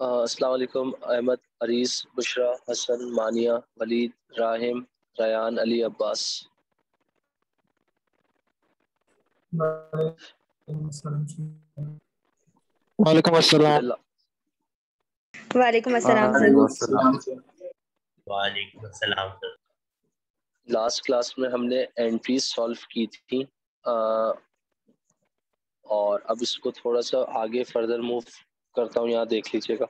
अस्सलाम वालेकुम। अहमद, अरीस, बुशरा, हसन, मानिया, वलीद, राहिम, रयान, अली, अब्बास। वालेकुम अस्सलाम। वालेकुम अस्सलाम सर। वालेकुम अस्सलाम सर। लास्ट क्लास में हमने एंट्रीज सॉल्व की थी और अब इसको थोड़ा सा आगे फर्दर मूव करता हूँ। यहाँ देख लीजिएगा।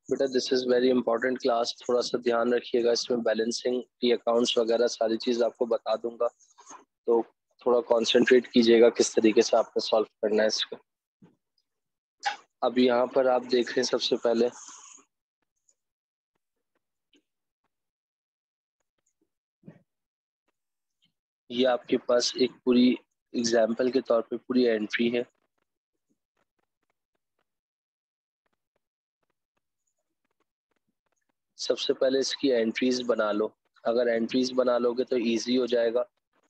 बेटा this is very important class, थोड़ा सा ध्यान रखिएगा। इसमें बैलेंसिंग की अकाउंट्स वगैरह सारी चीज़ आपको बता दूंगा, तो थोड़ा कंसंट्रेट कीजिएगा किस तरीके से आपको सॉल्व करना है इसको। अब यहाँ पर आप देख रहे हैं सबसे पहले ये आपके पास एक पूरी एग्जाम्पल के तौर पे पूरी एंट्री है। सबसे पहले इसकी एंट्रीज बना लो। अगर एंट्रीज बना लोगे तो इजी हो जाएगा।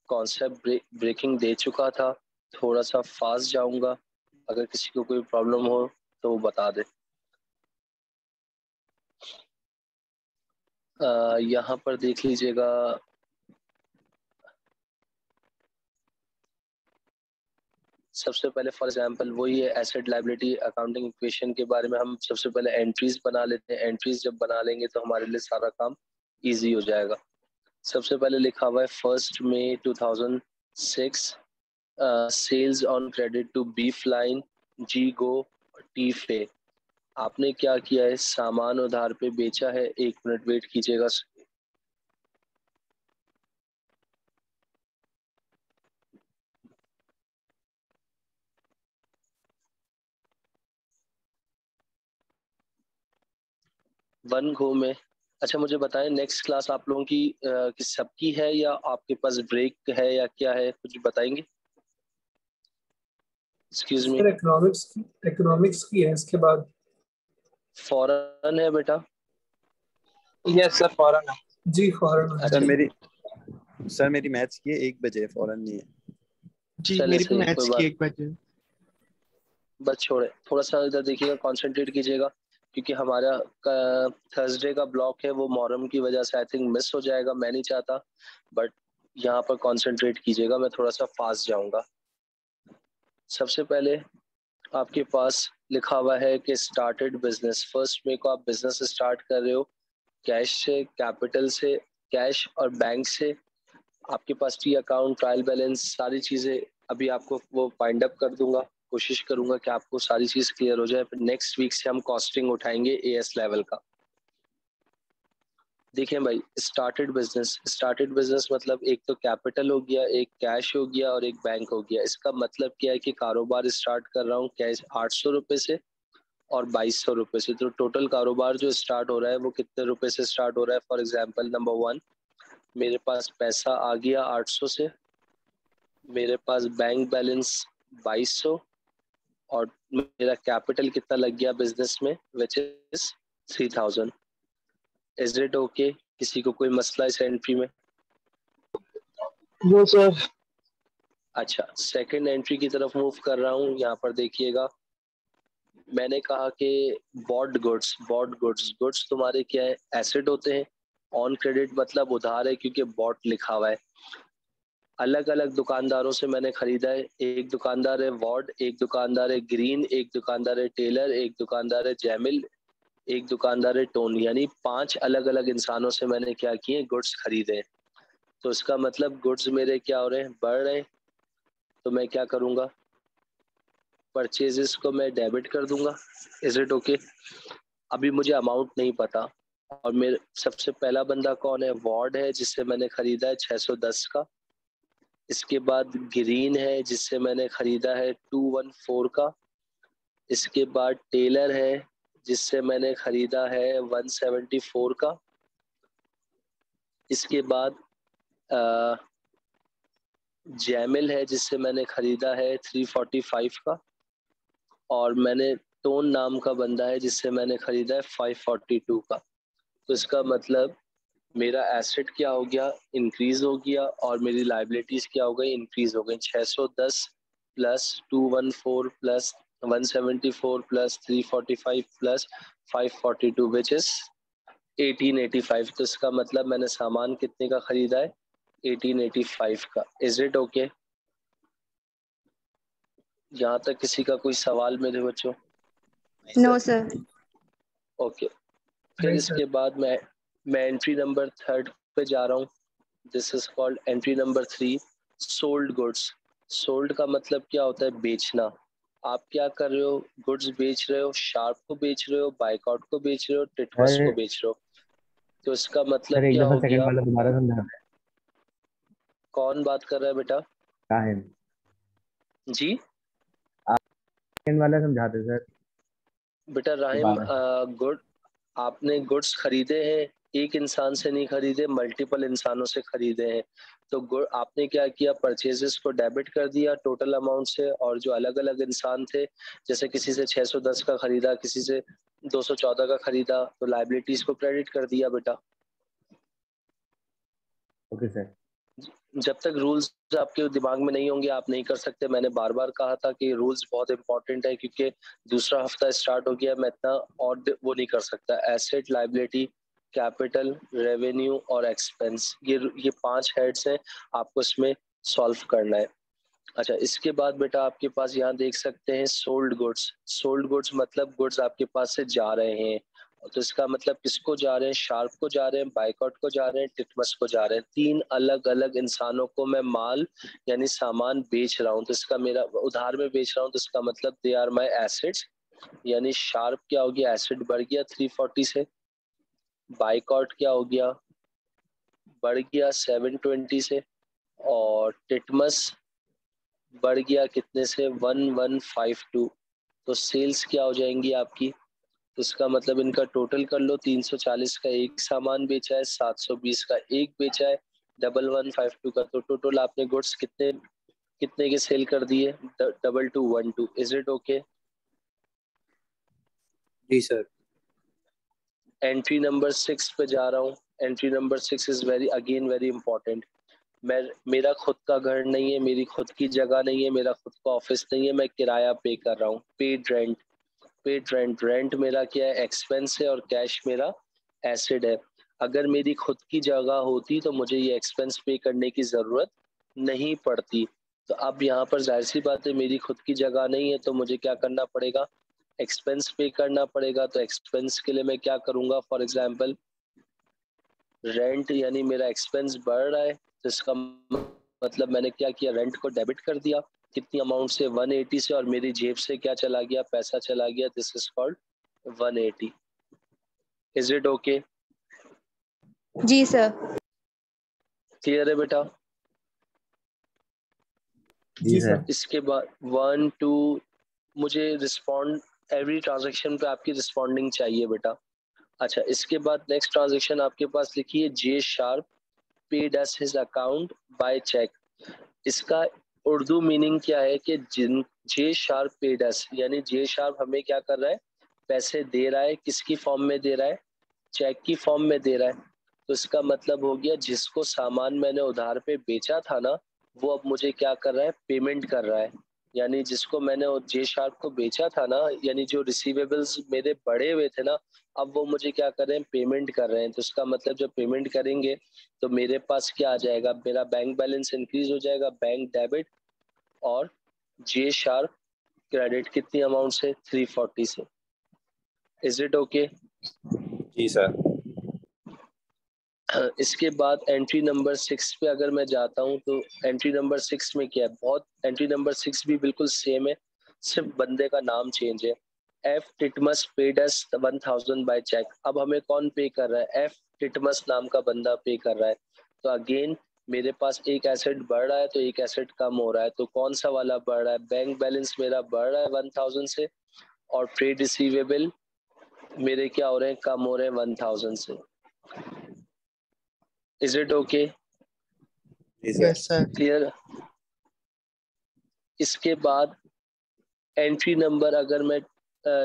कॉन्सेप्ट ब्रेकिंग दे चुका था, थोड़ा सा फास्ट जाऊंगा। अगर किसी को कोई प्रॉब्लम हो तो वो बता दे। यहाँ पर देख लीजिएगा। सबसे पहले फॉर एग्जांपल वही है एसेट लायबिलिटी अकाउंटिंग इक्वेशन के बारे में हम सबसे पहले एंट्रीज बना लेते हैं। एंट्रीज जब बना लेंगे तो हमारे लिए सारा काम इजी हो जाएगा। सबसे पहले लिखा हुआ है 1 मई 2006 sales on credit to beef line जी गो टी फे। आपने क्या किया है, सामान उधार पे बेचा है। 1 मिनट वेट कीजिएगा। वन गो में। अच्छा मुझे बताएं नेक्स्ट क्लास आप लोगों की सबकी है या आपके पास ब्रेक है या क्या है, कुछ बताएंगे। एक्सक्यूज मी, इकोनॉमिक्स की है इसके बाद। फॉरेन है बेटा? यस सर फॉरेन है जी, फॉरेन है। सर मेरी मैथ्स की है, 1 बजे, फॉरेन नहीं है जी। मेरी भी मैथ्स की 1 बजे। बस छोड़े, थोड़ा सा इधर देखिएगा, कंसंट्रेट कीजिएगा क्योंकि हमारा थर्सडे का ब्लॉक है वो मोहर्रम की वजह से आई थिंक मिस हो जाएगा। मैं नहीं चाहता, बट यहाँ पर कंसंट्रेट कीजिएगा। मैं थोड़ा सा फास्ट जाऊंगा। सबसे पहले आपके पास लिखा हुआ है कि स्टार्टेड बिजनेस। 1 मई को आप बिजनेस स्टार्ट कर रहे हो, कैश से, कैपिटल से, कैश और बैंक से। आपके पास टी अकाउंट, ट्रायल बैलेंस, सारी चीज़ें अभी आपको वो फाइंड अप कर दूंगा। कोशिश करूंगा कि आपको सारी चीज़ क्लियर हो जाए। फिर नेक्स्ट वीक से हम कॉस्टिंग उठाएंगे एएस लेवल का। देखिए भाई, स्टार्टेड बिजनेस मतलब एक तो कैपिटल हो गया, एक कैश हो गया और एक बैंक हो गया। इसका मतलब क्या है कि कारोबार स्टार्ट कर रहा हूँ कैश 800 रुपये से और 2200 रुपये से। तो टोटल कारोबार जो स्टार्ट हो रहा है वो कितने रुपए से स्टार्ट हो रहा है। फॉर एग्जाम्पल नंबर 1, मेरे पास पैसा आ गया 800 से, मेरे पास बैंक बैलेंस 2200 और मेरा कैपिटल कितना लग गया बिजनेस में, which is 3000। Is it okay? किसी को कोई मसला इस एंट्री में? No sir. अच्छा, सेकंड एंट्री की तरफ मूव कर रहा हूँ। यहाँ पर देखिएगा, मैंने कहा कि बॉट गुड्स। गुड्स तुम्हारे क्या है, एसेट होते हैं ऑन क्रेडिट मतलब उधार है क्योंकि बॉट लिखा हुआ है। अलग अलग दुकानदारों से मैंने खरीदा है। एक दुकानदार है वॉर्ड, एक दुकानदार है ग्रीन, एक दुकानदार है टेलर, एक दुकानदार है जैमिल, एक दुकानदार है टोन, यानी 5 अलग अलग इंसानों से मैंने क्या किए, गुड्स खरीदे। तो इसका मतलब गुड्स मेरे क्या हो रहे हैं, बढ़ रहे हैं। तो मैं क्या करूंगा, परचेजेस को मैं डेबिट कर दूंगा। Is it okay? अभी मुझे अमाउंट नहीं पता। और मेरे सबसे पहला बंदा कौन है, वॉर्ड है जिससे मैंने खरीदा है 610 का। इसके बाद ग्रीन है जिससे मैंने खरीदा है 214 का। इसके बाद टेलर है जिससे मैंने खरीदा है 174 का। इसके बाद जैमिल है जिससे मैंने खरीदा है 345 का। और मैंने टोन नाम का बंदा है जिससे मैंने खरीदा है 542 का। तो इसका मतलब मेरा एसेट क्या हो गया, इंक्रीज हो गया, और मेरी लाइबिलिटीज क्या हो गई, इंक्रीज हो गई। 610 plus 214 plus 174 plus 345 plus 542 which is 1885। तो इसका मतलब मैंने सामान कितने का खरीदा है, 1885 का। Is it okay? यहाँ तक किसी का कोई सवाल मेरे बच्चों? No sir. ओके, फिर इसके बाद मैं एंट्री नंबर 3 पे जा रहा हूँ। This is called entry number 3, sold goods. Sold का मतलब क्या होता है, बेचना। आप क्या कर रहे हो, गुड्स बेच रहे हो, शार्प को बेच रहे हो, बाइकआउट को बेच रहे हो, टिटमस को बेच रहे हो। तो इसका मतलब सर एक क्या दफा हो सेकंड गया, वाला दोबारा समझा दें। कौन बात कर रहा है बेटा? राहिम, जी सेकंड वाला समझाते सर बेटा राहिम, दोबारा। गुड आपने गुड्स खरीदे हैं, एक इंसान से नहीं खरीदे, मल्टीपल इंसानों से खरीदे हैं। तो आपने क्या किया, परचेजेस को डेबिट कर दिया टोटल अमाउंट से, और जो अलग अलग इंसान थे, जैसे किसी से 610 का खरीदा, किसी से 214 का खरीदा, तो लाइबिलिटीज को क्रेडिट कर दिया बेटा। Okay sir. जब तक रूल्स आपके दिमाग में नहीं होंगे आप नहीं कर सकते। मैंने बार बार कहा था कि रूल्स बहुत इंपॉर्टेंट है, क्योंकि दूसरा हफ्ता स्टार्ट हो गया, मैं इतना और वो नहीं कर सकता। एसेट, लाइबिलिटी, कैपिटल, रेवेन्यू और एक्सपेंस, ये 5 हेड्स हैं, आपको इसमें सॉल्व करना है। अच्छा, इसके बाद बेटा आपके पास यहाँ देख सकते हैं सोल्ड गुड्स। सोल्ड गुड्स मतलब गुड्स आपके पास से जा रहे हैं। तो इसका मतलब किसको जा रहे हैं, शार्प को जा रहे हैं, बाइकआउट को जा रहे हैं, टिटमस को जा रहे हैं। 3 अलग अलग इंसानों को मैं माल यानी सामान बेच रहा हूँ। तो इसका मेरा उधार में बेच रहा हूँ, तो इसका मतलब दे आर माई एसेट्स। यानी शार्प क्या हो गया, एसेट बढ़ गया 340 से। बाइकआउट क्या हो गया, बढ़ गया 720 से। और टिटमस बढ़ गया कितने से, 1152। तो सेल्स क्या हो जाएंगी आपकी, तो इसका मतलब इनका टोटल कर लो। 340 का एक सामान बेचा है, 720 का एक बेचा है, 1152 का। तो टोटल आपने गुड्स कितने कितने के सेल कर दिए, 2212। Is it okay? जी सर। एंट्री नंबर 6 पे जा रहा हूँ। Entry number 6 is very important. मेरा खुद का घर नहीं है, मेरी खुद की जगह नहीं है, मेरा खुद का ऑफिस नहीं है, मैं किराया पे कर रहा हूँ। Paid rent. Paid rent, rent मेरा क्या है, एक्सपेंस है, और कैश मेरा एसेट है। अगर मेरी खुद की जगह होती तो मुझे ये एक्सपेंस पे करने की जरूरत नहीं पड़ती। तो अब यहाँ पर जाहिर सी बात है, मेरी खुद की जगह नहीं है, तो मुझे क्या करना पड़ेगा, एक्सपेंस पे करना पड़ेगा। तो एक्सपेंस के लिए मैं क्या करूंगा, फॉर एग्जाम्पल रेंट, यानी मेरा एक्सपेंस बढ़ रहा है, तो इसका मतलब मैंने क्या किया, रेंट को डेबिट कर दिया। कितनी अमाउंट से, 180 से, और मेरी जेब से क्या चला गया, पैसा चला गया। This is called 180। Is it okay? जी सर। क्लियर है बेटा? जी सर। इसके बाद 1 2 मुझे रिस्पॉन्ड, एवरी ट्रांजेक्शन पे आपकी रिस्पॉन्डिंग चाहिए बेटा। अच्छा, इसके बाद नेक्स्ट ट्रांजेक्शन आपके पास लिखी है, J Sharp paid us his account by cheque. इसका उर्दू मीनिंग क्या है कि जिन जे शार्प पेड अस, यानी जे शार्प हमें क्या कर रहा है, पैसे दे रहा है। किसकी फॉर्म में दे रहा है, चेक की फॉर्म में दे रहा है। तो इसका मतलब हो गया, जिसको सामान मैंने उधार पे बेचा था ना, वो अब मुझे क्या कर रहा है, पेमेंट कर रहा है। यानी जिसको मैंने जे शार्प को बेचा था ना, यानी जो रिसीवेबल्स मेरे बढ़े हुए थे ना, अब वो मुझे क्या कर रहे हैं, पेमेंट कर रहे हैं। तो इसका मतलब जब पेमेंट करेंगे तो मेरे पास क्या आ जाएगा, मेरा बैंक बैलेंस इंक्रीज हो जाएगा, बैंक डेबिट, और जे शार्प क्रेडिट कितनी अमाउंट से, 340 से। Is it okay? जी सर। इसके बाद एंट्री नंबर 6 पे अगर मैं जाता हूँ तो एंट्री नंबर 6 में क्या है, बहुत एंट्री नंबर 6 भी बिल्कुल सेम है, सिर्फ बंदे का नाम चेंज है। एफ टिटमस पेड अस 1000 बाय चेक। अब हमें कौन पे कर रहा है, एफ टिटमस नाम का बंदा पे कर रहा है। तो अगेन मेरे पास एक एसेट बढ़ रहा है तो एक एसेट कम हो रहा है, तो कौन सा वाला बढ़ रहा है, बैंक बैलेंस मेरा बढ़ रहा है 1000 से, और ट्रेड रिसीवेबल मेरे क्या हो रहे हैं, कम हो रहे हैं 1000 से। Is it okay? जी सर। Yes sir. क्लियर? इसके बाद एंट्री नंबर अगर मैं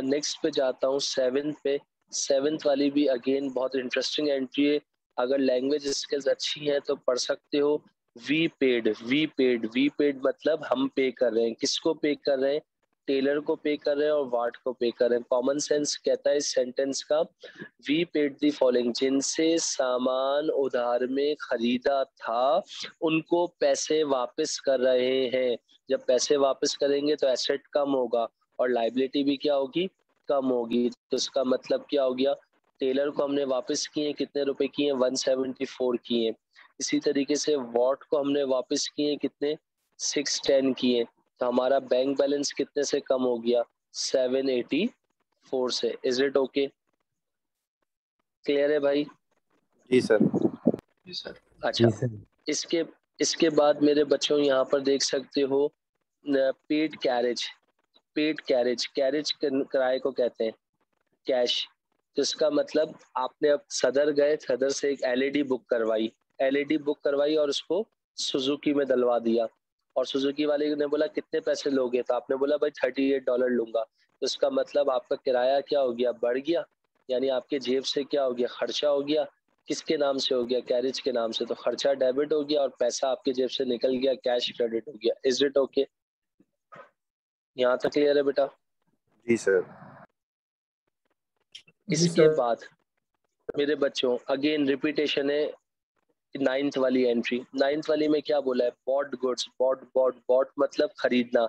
नेक्स्ट पे जाता हूँ 7 पे, 7 वाली भी अगेन बहुत इंटरेस्टिंग एंट्री है। अगर लैंग्वेज स्किल्स अच्छी हैं तो पढ़ सकते हो। We paid, we paid, we paid मतलब हम पे कर रहे हैं। किसको पे कर रहे हैं, टेलर को पे कर रहे हैं और वार्ड को पे कर रहे हैं। कॉमन सेंस कहता है इस सेंटेंस का, वी पेड दी फॉलोइंग, जिनसे सामान उधार में खरीदा था उनको पैसे वापस कर रहे हैं। जब पैसे वापस करेंगे तो एसेट कम होगा और लाइबिलिटी भी क्या होगी, कम होगी। तो इसका मतलब क्या हो गया, टेलर को हमने वापस किए, कितने रुपए किए, 174 किए। इसी तरीके से वॉट को हमने वापस किए, कितने, 610 किए। तो हमारा बैंक बैलेंस कितने से कम हो गया, 784 से। Is it okay? क्लियर है भाई? जी सर। जी सर। अच्छा, जी सर। इसके इसके बाद मेरे बच्चों यहाँ पर देख सकते हो paid carriage. Paid carriage, carriage किराए को कहते हैं, कैश। तो इसका मतलब आपने अब सदर गए, सदर से एक एलईडी बुक करवाई, एलईडी बुक करवाई और उसको सुजुकी में डलवा दिया, और सुजुकी वाले ने बोला कितने पैसे लोगे, तो आपने बोला भाई $38 लूंगा। तो इसका मतलब आपका किराया क्या हो गया, बढ़ गया, यानी आपके जेब से क्या हो गया, खर्चा हो गया। किसके नाम से हो गया, कैरेज के नाम से। तो खर्चा डेबिट हो गया और पैसा आपके जेब से निकल गया, कैश क्रेडिट हो गया। Is it okay? यहाँ तक क्लियर है बेटा? जी सर। जी इसके सर। बाद मेरे बच्चों अगेन रिपीटेशन है, 9th वाली एंट्री। 9th वाली में क्या बोला है, bought goods, bought bought bought मतलब खरीदना,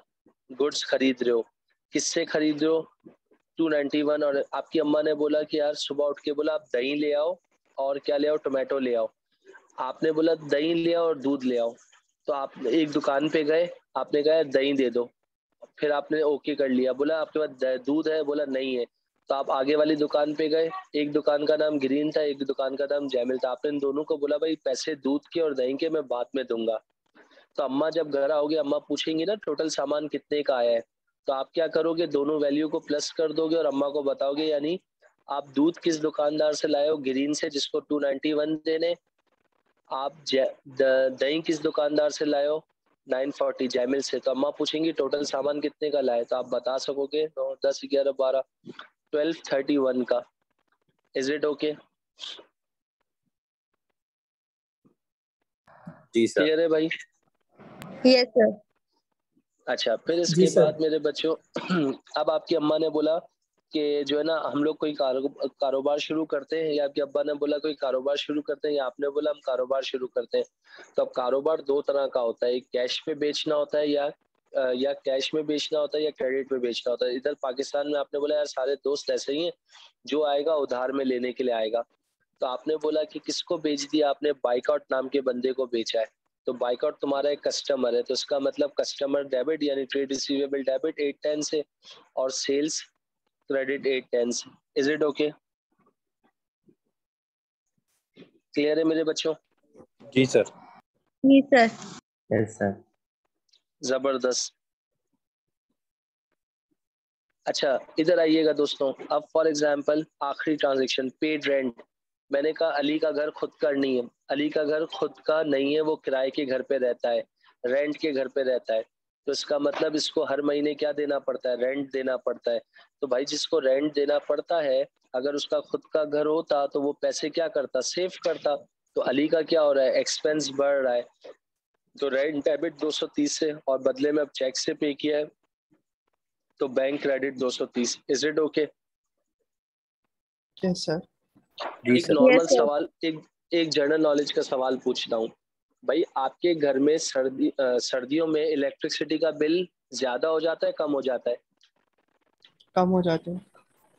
गुड्स खरीद रहे हो। किससे खरीद रहे हो, 291। और आपकी अम्मा ने बोला कि यार सुबह उठ के बोला आप दही ले आओ और क्या ले आओ, टोमेटो ले आओ। आपने बोला दही ले आओ और दूध ले आओ। तो आप एक दुकान पे गए, आपने कहा दही दे दो, फिर आपने ओके कर लिया, बोला आपके पास दूध है, बोला नहीं है। तो आप आगे वाली दुकान पे गए, एक दुकान का नाम ग्रीन था, एक दुकान का नाम जैमिल था। आपने इन दोनों को बोला भाई पैसे दूध के और दही के मैं बाद में दूंगा। तो अम्मा जब घर आओगे, अम्मा पूछेंगी ना टोटल सामान कितने का आया है, तो आप क्या करोगे, दोनों वैल्यू को प्लस कर दोगे और अम्मा को बताओगे। यानी आप दूध किस दुकानदार से लाए हो, ग्रीन से, जिसको 291 देने। आप दही किस दुकानदार से लाए हो, 940 जैमिल से। तो अम्मा पूछेंगी टोटल सामान कितने का लाए, तो आप बता सकोगे 9 10 11 12 1231 का। Is it okay? जी सर। क्लियर है भाई? Yes sir. अच्छा, फिर जी इसके सर। बाद मेरे बच्चों अब आपकी अम्मा ने बोला कि जो है ना हम लोग कोई कारोबार शुरू करते हैं, या आपके अब्बा ने बोला कोई कारोबार शुरू करते हैं, या आपने बोला हम कारोबार शुरू करते हैं। तो अब कारोबार दो तरह का होता है, एक कैश पे बेचना होता है, या कैश में बेचना होता है, या क्रेडिट में बेचना होता है। इधर पाकिस्तान में आपने बोला यार सारे दोस्त ऐसे ही हैं, जो आएगा उधार में लेने के लिए आएगा। तो आपने बोला कि किसको बेच दिया, आपने बाइकआउट नाम के बंदे को बेचा है। तो बाइकआउट तुम्हारा एक कस्टमर है, तो इसका मतलब कस्टमर डेबिट यानी ट्रेड रिसीवेबल डेबिट 810 से, और सेल्स क्रेडिट 810 से। Is it okay? क्लियर है मेरे बच्चों? जी सर। जी सर। Yes sir. जबरदस्त। अच्छा, इधर आइएगा दोस्तों। अब फॉर एग्जांपल आखिरी ट्रांजैक्शन, पेड रेंट। मैंने कहा अली का घर खुद का नहीं है, अली का घर खुद का नहीं है, वो किराए के घर पे रहता है, रेंट के घर पे रहता है। तो इसका मतलब इसको हर महीने क्या देना पड़ता है, रेंट देना पड़ता है। तो भाई जिसको रेंट देना पड़ता है, अगर उसका खुद का घर होता तो वो पैसे क्या करता, सेव करता। तो अली का क्या हो रहा है, एक्सपेंस बढ़ रहा है। तो रेंट डेबिट 230 से और बदले में अब चेक से पे किया है तो bank credit 230। Is it okay? Yes sir. जी एक सर। Normal Yes, sir. सवाल, एक जनरल नॉलेज का सवाल पूछता हूँ भाई, आपके घर में सर्दियों में इलेक्ट्रिसिटी का बिल ज्यादा हो जाता है कम हो जाता है? कम हो जाते हैं।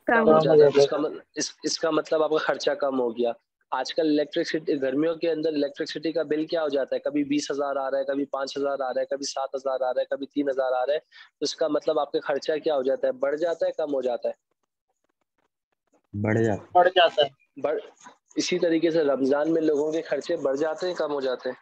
कम हो Come. जाता है, तो इसका मतलब आपका खर्चा कम हो गया। आजकल इलेक्ट्रिसिटी गर्मियों के अंदर इलेक्ट्रिसिटी का बिल क्या हो जाता है, कभी 20,000 आ रहा है, कभी 5,000 आ रहा है, कभी 7,000 आ रहा है, कभी 3,000 आ रहा है। तो इसका मतलब आपका खर्चा क्या हो जाता है, बढ़ जाता है कम हो जाता है? बढ़ जाता बढ़ जाता है। बढ़ इसी तरीके से रमजान में लोगों के खर्चे बढ़ जाते हैं कम हो जाते हैं?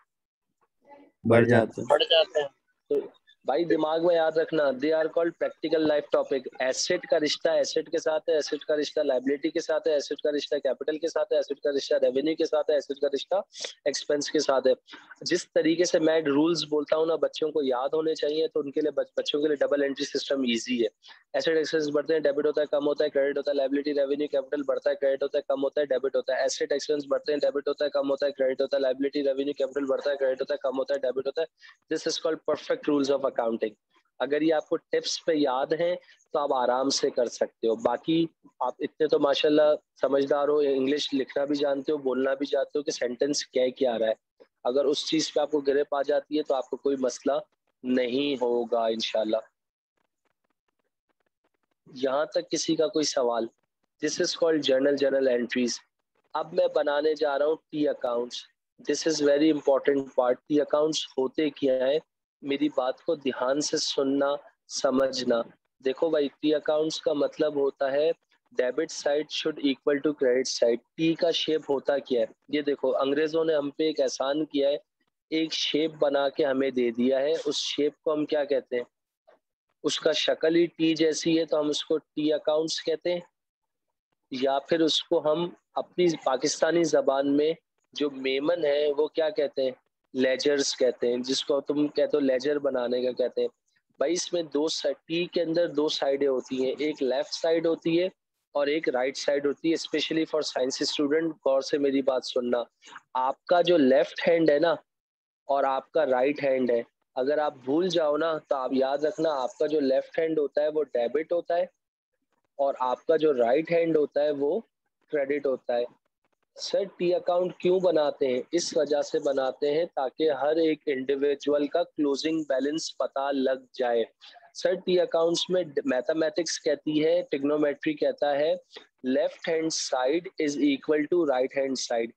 बढ़ जाते हैं। बढ़ जाते हैं। तो भाई दिमाग में याद रखना, they are called practical life topic. Asset का रिश्ता एसेट के साथ है, एसेट का रिश्ता लाइबिलिटी के साथ है, एसेट का रिश्ता कैपिटल के साथ है, एसेट का रिश्ता रेवेन्यू के साथ है, एसेट का रिश्ता एक्सपेंस के साथ है। जिस तरीके से मैं रूल्स बोलता हूँ ना, बच्चों को याद होने चाहिए, तो उनके लिए बच्चों के लिए डबल एंट्री सिस्टम ईजी है। एसेट एक्सपेंस बढ़ते हैं, डेबिट होता है कम होता है, क्रेडिट होता है, लाइबिलिटी रेवेन्यू कैपिटल बढ़ता है, क्रेडिट होता है कम होता है, डेबिट होता है। एसेट एक्सपेंस बढ़ते हैं, डेबिट होता है कम होता है, क्रेडिट होता है, लाइबिलिटी रेवेन्यू कैपिटल बढ़ता है, क्रेडिट होता है कम होता है, डेबिट होता है। This is called perfect rules of accounting. अगर ये आपको टिप्स पे याद हैं तो आप आराम से कर सकते हो। बाकी आप इतने तो माशाल्लाह समझदार हो, इंग्लिश लिखना भी जानते हो, बोलना भी जानते हो कि सेंटेंस क्या क्या आ रहा है। अगर उस चीज पे आपको गिरफ्त आ जाती है तो आपको कोई मसला नहीं होगा इंशाल्लाह। यहाँ तक किसी का कोई सवाल? This is called journal entries. अब मैं बनाने जा रहा हूँ T accounts. This is very important part. T accounts होते क्या है, मेरी बात को ध्यान से सुनना समझना। देखो भाई, टी अकाउंट्स का मतलब होता है debit side should equal to credit side. T का शेप होता क्या है, ये देखो, अंग्रेजों ने हम पे एक एहसान किया है, एक शेप बना के हमें दे दिया है। उस शेप को हम क्या कहते हैं, उसका शक्ल ही टी जैसी है तो हम उसको टी अकाउंट्स कहते हैं। या फिर उसको हम अपनी पाकिस्तानी जबान में जो मेमन है वो क्या कहते हैं, लेजर्स कहते हैं, जिसको तुम कहते हो लेजर बनाने का कहते हैं। भाई इसमें दो टी के अंदर दो साइडें होती हैं, एक लेफ्ट साइड होती है और एक राइट साइड होती है। स्पेशली फॉर साइंस स्टूडेंट गौर से मेरी बात सुनना, आपका जो लेफ्ट हैंड है ना और आपका राइट हैंड है, अगर आप भूल जाओ ना तो आप याद रखना, आपका जो लेफ्ट हैंड होता है वो डेबिट होता है और आपका जो राइट हैंड होता है वो क्रेडिट होता है। सर टी अकाउंट क्यों बनाते हैं, इस वजह से बनाते हैं ताकि हर एक इंडिविजुअल का क्लोजिंग बैलेंस पता लग जाए। सर टी अकाउंट्स में मैथमेटिक्स कहती है, ट्रिग्नोमेट्री कहता है, left hand side is equal to right hand side.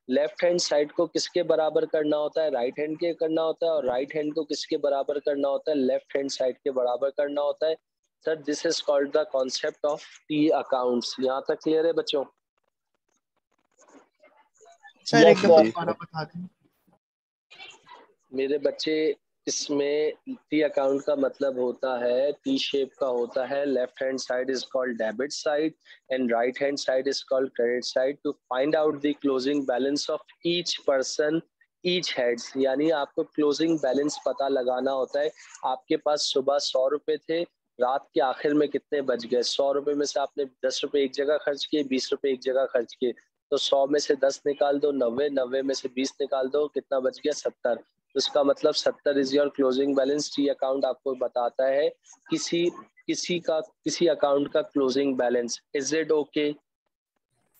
Left hand side को किसके बराबर करना होता है, राइट हैंड के करना होता है, और राइट हैंड को किसके बराबर करना होता है, लेफ्ट हैंड साइड के बराबर करना होता है। Sir this is called the concept of T accounts. यहाँ तक क्लियर है बच्चों? सर जी एकदम सर। दोबारा बता दें। मेरे बच्चे, इसमें टी अकाउंट का मतलब होता है, टी शेप का होता है, left hand side is called debit side and right hand side is called credit side. To find out the closing balance of each person, each heads, यानी आपको क्लोजिंग बैलेंस पता लगाना होता है। आपके पास सुबह 100 रुपए थे, रात के आखिर में कितने बच गए। 100 रुपए में से आपने 10 रुपए एक जगह खर्च किए, 20 रुपए एक जगह खर्च किए, तो 100 में से 10 निकाल दो, 90, 90 में से 20 निकाल दो, कितना बच गया, 70। तो इसका मतलब 70 is your closing balance. T account आपको बताता है किसी किसी अकाउंट का closing balance. Is it okay?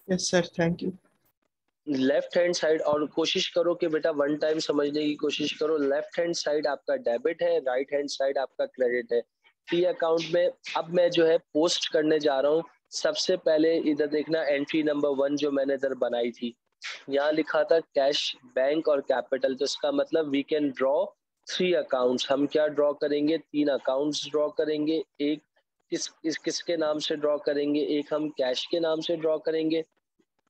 Yes sir, thank you. Left hand side, और कोशिश करो कि बेटा वन टाइम समझने की कोशिश करो। लेफ्ट हैंड साइड आपका डेबिट है, राइट हैंड साइड आपका क्रेडिट है टी अकाउंट में। अब मैं जो है पोस्ट करने जा रहा हूँ। सबसे पहले इधर देखना, एंट्री नंबर 1 जो मैंने इधर बनाई थी, यहाँ लिखा था कैश, बैंक और कैपिटल। तो इसका मतलब वी कैन ड्रॉ 3 अकाउंट्स। हम क्या ड्रॉ करेंगे, 3 अकाउंट्स ड्रॉ करेंगे। एक किसके नाम से ड्रॉ करेंगे, एक हम कैश के नाम से ड्रॉ करेंगे।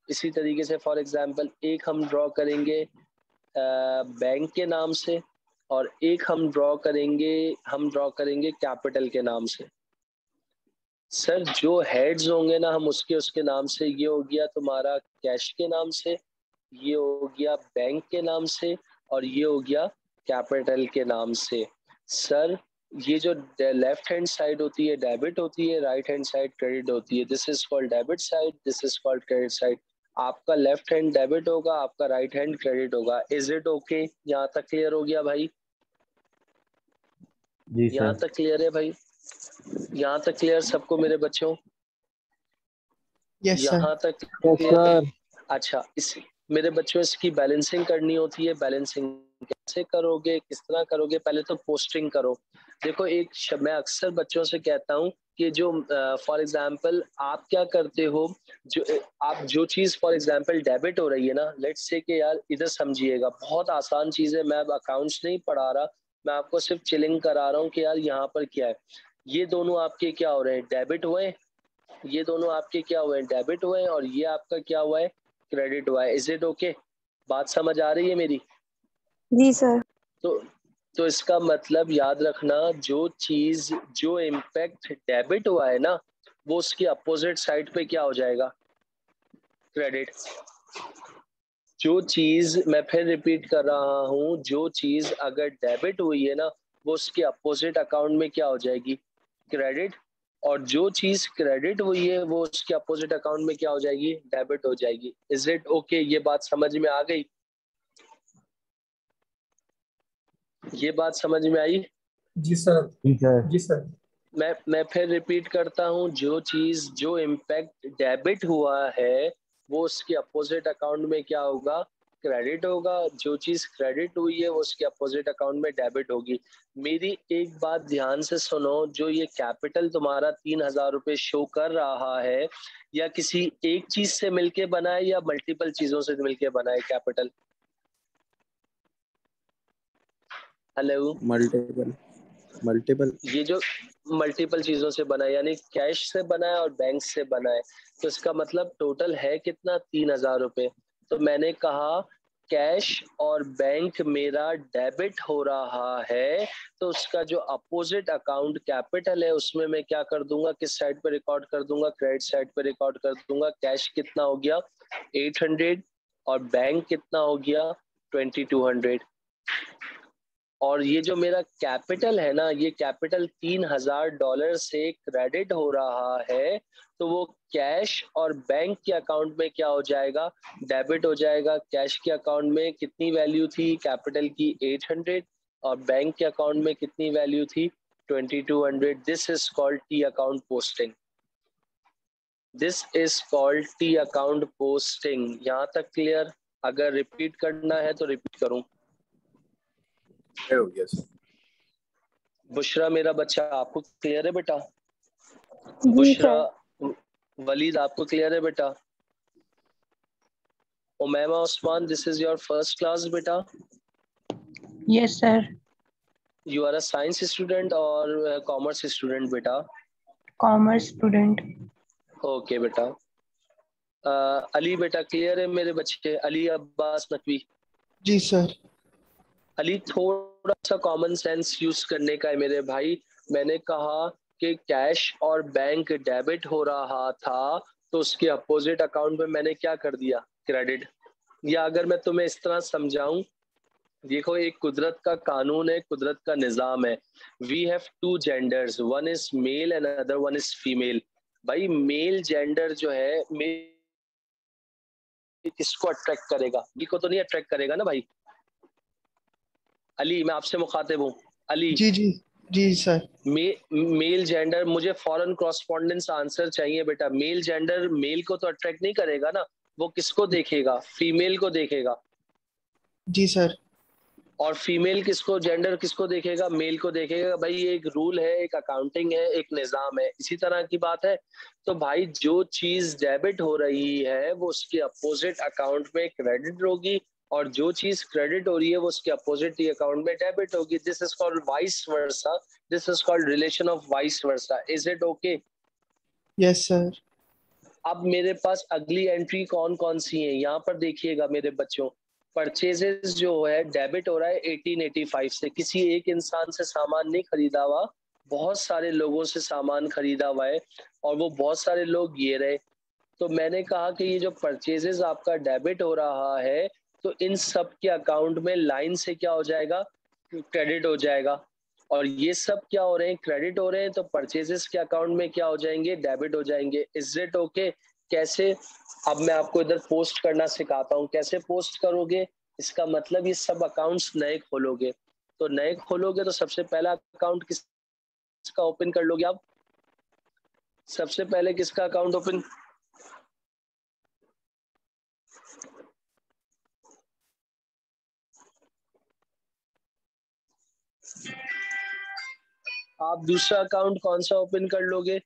इसी तरीके से फॉर एग्जांपल एक हम ड्रॉ करेंगे बैंक के नाम से, और एक हम ड्रॉ करेंगे कैपिटल के नाम से। सर जो हेड्स होंगे ना, हम उसके उसके नाम से, ये हो गया तुम्हारा कैश के नाम से, ये हो गया बैंक के नाम से, और ये हो गया कैपिटल के नाम से। सर ये जो लेफ्ट हैंड साइड होती है डेबिट होती है, राइट हैंड साइड क्रेडिट होती है। This is called debit side, this is called credit side. आपका लेफ्ट हैंड डेबिट होगा, आपका राइट हैंड क्रेडिट होगा। Is it okay? यहाँ तक क्लियर हो गया भाई? जी यहाँ सर। तक क्लियर है भाई? यहाँ तक क्लियर सबको मेरे बच्चों? Yes sir. यहाँ तक यस क्लियर? सर। अच्छा, इस मेरे बच्चों इसकी बैलेंसिंग करनी होती है। बैलेंसिंग कैसे करोगे, किस तरह करोगे? पहले तो पोस्टिंग करो। देखो मैं अक्सर बच्चों से कहता हूँ कि जो फॉर एग्जांपल आप क्या करते हो, जो आप जो चीज फॉर एग्जांपल डेबिट हो रही है ना, लेट्स से कि यार इधर समझिएगा, बहुत आसान चीज है। मैं अब अकाउंट्स नहीं पढ़ा रहा, मैं आपको सिर्फ चिलिंग करा रहा हूँ कि यार यहाँ पर क्या है। ये दोनों आपके क्या हो रहे हैं, डेबिट हुए। ये दोनों आपके क्या हुए हैं, डेबिट हुए हैं। और ये आपका क्या हुआ है, क्रेडिट हुआ है। Is it okay? बात समझ आ रही है मेरी? जी सर। तो तो इसका मतलब याद रखना, जो चीज जो इम्पैक्ट डेबिट हुआ है ना, वो उसकी अपोजिट साइड पे क्या हो जाएगा, क्रेडिट। जो चीज, मैं फिर रिपीट कर रहा हूँ, जो चीज अगर डेबिट हुई है ना, वो उसके अपोजिट अकाउंट में क्या हो जाएगी, क्रेडिट। और जो चीज क्रेडिट हुई है वो उसके अपोजिट अकाउंट में क्या हो जाएगी, डेबिट हो जाएगी। Is it okay? ये बात समझ में आ गई? ये बात समझ में आई? जी सर। जी सर। जी सर। मैं फिर रिपीट करता हूँ, जो चीज जो इम्पैक्ट डेबिट हुआ है वो उसके अपोजिट अकाउंट में क्या होगा, क्रेडिट होगा। जो चीज क्रेडिट हुई है वो उसके अपोजिट अकाउंट में डेबिट होगी। मेरी एक बात ध्यान से सुनो, जो ये कैपिटल तुम्हारा 3,000 रुपये शो कर रहा है, या किसी एक चीज से मिलके बना है या मल्टीपल चीजों से मिलके बना है कैपिटल? हेलो? मल्टीपल। मल्टीपल। ये जो मल्टीपल चीजों से बना है, यानी कैश से बना है और बैंक से बना है, तो इसका मतलब टोटल है कितना, 3,000 रुपये। तो मैंने कहा कैश और बैंक मेरा डेबिट हो रहा है, तो उसका जो अपोजिट अकाउंट कैपिटल है उसमें मैं क्या कर दूंगा, किस साइड पे रिकॉर्ड कर दूंगा, क्रेडिट साइड पे रिकॉर्ड कर दूंगा। कैश कितना हो गया, 800, और बैंक कितना हो गया, 2,200। और ये जो मेरा कैपिटल है ना, ये कैपिटल $3,000 से क्रेडिट हो रहा है, तो वो कैश और बैंक के अकाउंट में क्या हो जाएगा, डेबिट हो जाएगा। कैश के अकाउंट में कितनी वैल्यू थी कैपिटल की, 800, और बैंक के अकाउंट में कितनी वैल्यू थी, 2,200। This is called T account posting. This is called T account posting. यहाँ तक क्लियर? अगर रिपीट करना है तो रिपीट करूं? हो गया सर। बुशरा मेरा बच्चा, आपको क्लियर है बेटा? जी बुशरा, सर। वलीद आपको क्लियर है बेटा? Umaima Usman, this is your first class बेटा? Yes sir. You are a science student और कॉमर्स स्टूडेंट बेटा? Commerce student. ओके बेटा। अली बेटा क्लियर है मेरे बच्चे? अली अब्बास नकवी। जी सर। अली थोड़ा सा कॉमन सेंस यूज करने का है मेरे भाई। मैंने कहा कि कैश और बैंक डेबिट हो रहा था, तो उसके अपोजिट अकाउंट में मैंने क्या कर दिया, क्रेडिट। या अगर मैं तुम्हें इस तरह समझाऊं, देखो एक कुदरत का कानून है, कुदरत का निज़ाम है। We have two genders, one is male and other one is female. भाई मेल जेंडर जो है, मेल किसको अट्रैक्ट करेगा, बी को तो नहीं अट्रैक्ट करेगा ना भाई। अली मैं आपसे मुखातिब हूँ। अली, जी जी। जी सर। मेल जेंडर, मुझे फॉरेन कॉरस्पॉन्डेंस आंसर चाहिए बेटा। मेल जेंडर मेल को तो अट्रैक्ट नहीं करेगा ना, वो किसको देखेगा, फीमेल को देखेगा। जी सर। और फीमेल किसको, जेंडर किसको देखेगा, मेल को देखेगा। भाई ये एक रूल है, एक अकाउंटिंग है, एक निज़ाम है, इसी तरह की बात है। तो भाई जो चीज डेबिट हो रही है वो उसके अपोजिट अकाउंट में क्रेडिट होगी, और जो चीज क्रेडिट हो रही है वो उसके अपोजिट ही अकाउंट में डेबिट होगी। This is called vice versa. This is called relation of vice versa. Is it okay? Yes sir. अब मेरे पास अगली एंट्री कौन कौन सी है, यहाँ पर देखिएगा मेरे बच्चों। परचेजेस जो है डेबिट हो रहा है 1885 से। किसी एक इंसान से सामान नहीं खरीदा हुआ, बहुत सारे लोगों से सामान खरीदा हुआ है, और वो बहुत सारे लोग ये रहे। तो मैंने कहा कि ये जो परचेजेस आपका डेबिट हो रहा है, तो इन सब के अकाउंट में लाइन से क्या हो जाएगा, क्रेडिट हो जाएगा। और ये सब क्या हो रहे हैं, क्रेडिट हो रहे हैं, तो परचेजेस के अकाउंट में क्या हो जाएंगे, डेबिट हो जाएंगे। Is it okay? कैसे, अब मैं आपको इधर पोस्ट करना सिखाता हूँ। कैसे पोस्ट करोगे, इसका मतलब ये सब अकाउंट्स नए खोलोगे। तो नए खोलोगे तो सबसे पहला अकाउंट किसका ओपन कर लोगे आप? सबसे पहले किसका अकाउंट ओपन? आप दूसरा अकाउंट कौन सा ओपन कर लोगे?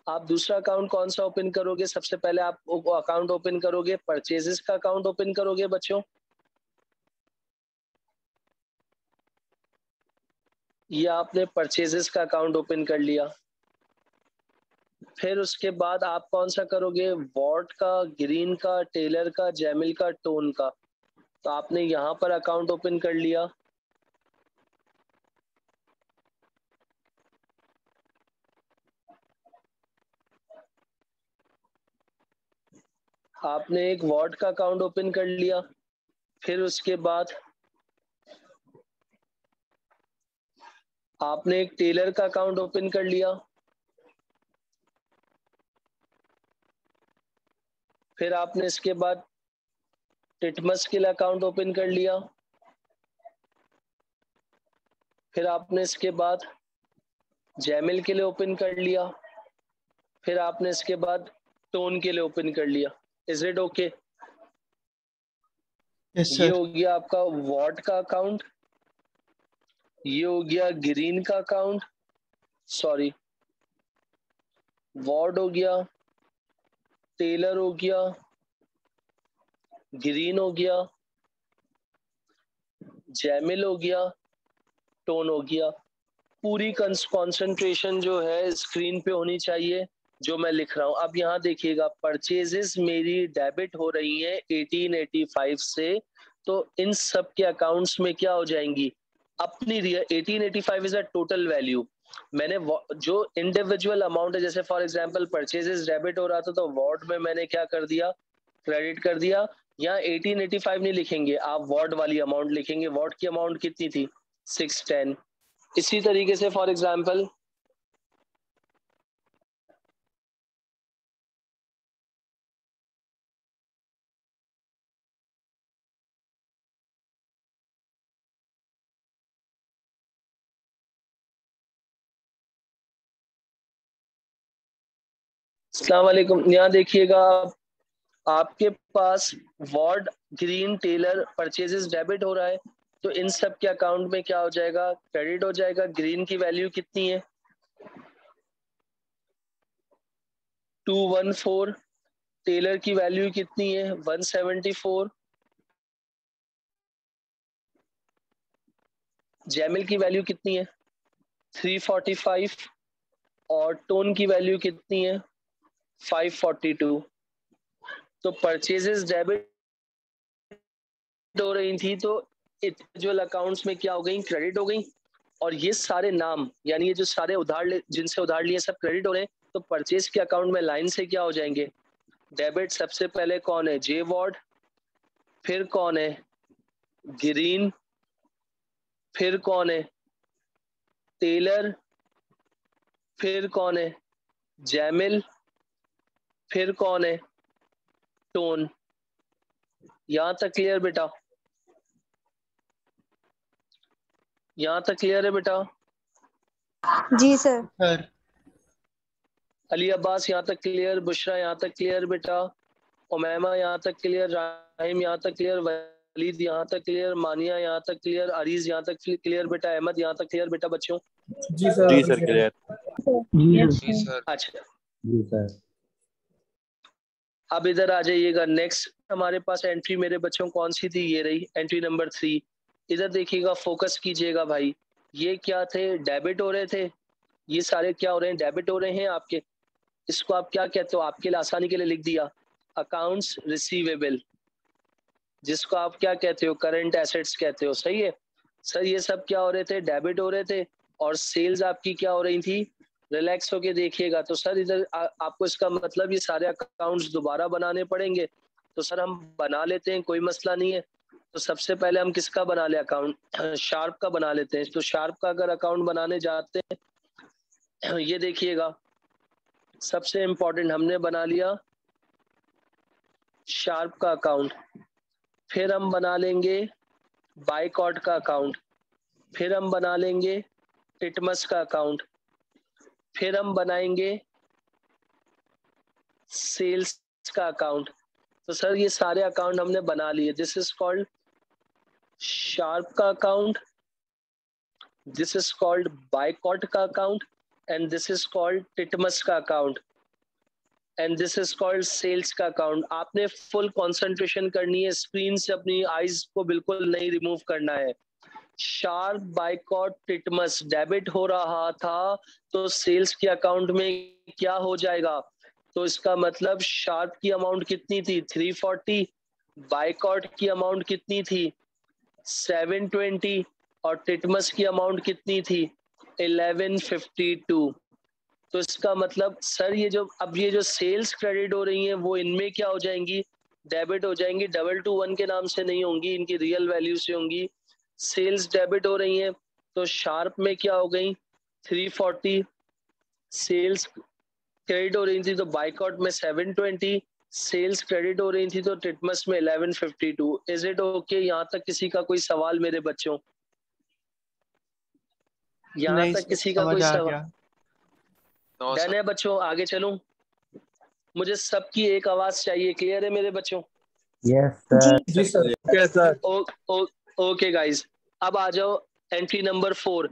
आप दूसरा अकाउंट कौन सा ओपन करोगे? सबसे पहले आप अकाउंट ओपन करोगे, परचेजेस का अकाउंट ओपन करोगे बच्चों। ये आपने परचेजेस का अकाउंट ओपन कर लिया। फिर उसके बाद आप कौन सा करोगे? वॉर्ड का, ग्रीन का, टेलर का, जैमिल का, टोन का। तो आपने यहाँ पर अकाउंट ओपन कर लिया। आपने एक वॉर्ड का अकाउंट ओपन कर लिया। फिर उसके बाद आपने एक टेलर का अकाउंट ओपन कर लिया। फिर आपने इसके बाद टिटमस के लिए अकाउंट ओपन कर लिया। फिर आपने इसके बाद जैमिल के लिए ओपन कर लिया। फिर आपने इसके बाद टोन के लिए ओपन कर लिया। Is it okay? ये हो गया आपका वॉर्ड का अकाउंट, ये हो गया ग्रीन का अकाउंट, सॉरी वॉर्ड हो गया, टेलर हो गया, ग्रीन हो गया, जैमिल हो गया, टोन हो गया। पूरी कंसंट्रेशन जो है स्क्रीन पे होनी चाहिए जो मैं लिख रहा हूं। अब यहाँ देखिएगा, परचेजेस मेरी डेबिट हो रही है 1885 से, तो इन सब के अकाउंट्स में क्या हो जाएंगी? अपनी 1885 इज अ टोटल वैल्यू। मैंने जो इंडिविजुअल अमाउंट है, जैसे फॉर एग्जांपल परचेजेस डेबिट हो रहा था तो वार्ड में मैंने क्या कर दिया? क्रेडिट कर दिया। यहाँ 1885 नहीं लिखेंगे आप, वार्ड वाली अमाउंट लिखेंगे। वार्ड की अमाउंट कितनी थी? 610। इसी तरीके से फॉर एग्जांपल अस्सलाम वालेकुम, यहाँ देखिएगा आपके पास Ward, Green, Taylor, purchases debit हो रहा है, तो इन सब के अकाउंट में क्या हो जाएगा? क्रेडिट हो जाएगा। ग्रीन की वैल्यू कितनी है? 214। टेलर की वैल्यू कितनी है? 174। जैमिल की वैल्यू कितनी है? 345। और टोन की वैल्यू कितनी है? 542। तो परचेजेस डेबिट हो रही थी तो इंडिविजुअल अकाउंट्स में क्या हो गई? क्रेडिट हो गई। और ये सारे नाम, यानी ये जो सारे उधार जिनसे उधार लिए सब क्रेडिट हो रहे हैं, तो परचेज के अकाउंट में लाइन से क्या हो जाएंगे? डेबिट। सबसे पहले कौन है? जे वॉर्ड। फिर कौन है? ग्रीन। फिर कौन है? टेलर। फिर कौन है? जैमिल। फिर कौन है? टोन। यहां तक क्लियर बेटा? यहां तक क्लियर है बेटा? जी सर। अली अब्बास यहाँ तक क्लियर? बुशरा यहाँ तक क्लियर बेटा? उमैमा यहाँ तक क्लियर? राहिम यहाँ तक क्लियर? वलीद यहाँ तक क्लियर? मानिया यहाँ तक क्लियर? अरीज यहाँ तक क्लियर बेटा? अहमद यहाँ तक क्लियर बेटा बच्चों? जी सर। जी सर क्लियर। जी सर। अच्छा, जी सर। अब इधर आ जाइएगा। नेक्स्ट हमारे पास एंट्री मेरे बच्चों कौन सी थी? ये रही एंट्री नंबर 3। इधर देखिएगा, फोकस कीजिएगा भाई। ये क्या थे? डेबिट हो रहे थे। ये सारे क्या हो रहे हैं? डेबिट हो रहे हैं आपके। इसको आप क्या कहते हो? आपके लिए आसानी के लिए लिख दिया, अकाउंट्स रिसीवेबल, जिसको आप क्या कहते हो? करंट एसेट्स कहते हो। सही है सर। ये सब क्या हो रहे थे? डेबिट हो रहे थे। और सेल्स आपकी क्या हो रही थी? रिलैक्स होके देखिएगा। तो सर इधर आपको इसका मतलब ये सारे अकाउंट्स दोबारा बनाने पड़ेंगे। तो सर हम बना लेते हैं, कोई मसला नहीं है। तो सबसे पहले हम किसका बना ले अकाउंट? शार्प का बना लेते हैं। तो शार्प का अगर अकाउंट बनाने जाते हैं ये देखिएगा, सबसे इंपॉर्टेंट हमने बना लिया शार्प का अकाउंट, फिर हम बना लेंगे बायकॉट का अकाउंट, फिर हम बना लेंगे टिटमस का अकाउंट, फिर हम बनाएंगे सेल्स का अकाउंट। तो सर ये सारे अकाउंट हमने बना लिए। दिस इज कॉल्ड शार्प का account, this is called Boycott का account, and this is called Titmus का account, and this is called sales का अकाउंट। आपने फुल कंसंट्रेशन करनी है, स्क्रीन से अपनी आईज को बिल्कुल नहीं रिमूव करना है। शार्प बायकॉट टिटमस डेबिट हो रहा था तो सेल्स के अकाउंट में क्या हो जाएगा? तो इसका मतलब शार्प की अमाउंट कितनी थी? 340, बायकॉट की अमाउंट कितनी थी? 720, और टिटमस की अमाउंट कितनी थी? 1152। तो इसका मतलब सर ये जो सेल्स क्रेडिट हो रही हैं वो इनमें क्या हो जाएंगी? डेबिट हो जाएंगी। 221 के नाम से नहीं होंगी, इनकी रियल वैल्यू से होंगी। सेल्स डेबिट हो रही हैं तो शार्प में क्या हो गई? 340। सेल्स क्रेडिट हो रही थी तो बायकॉट में 720, सेल्स क्रेडिट हो रही थी तो टिटमस में 1152। Is it okay? यहाँ तक किसी का कोई सवाल मेरे बच्चों? यहाँ तक किसी का कोई सवाल? डन है बच्चों, आगे चलूं? मुझे सबकी एक आवाज चाहिए। क्लियर है मेरे बच्चों? Yes sir. जी sir. Yes sir. Okay guys, अब आ जाओ एंट्री नंबर 4।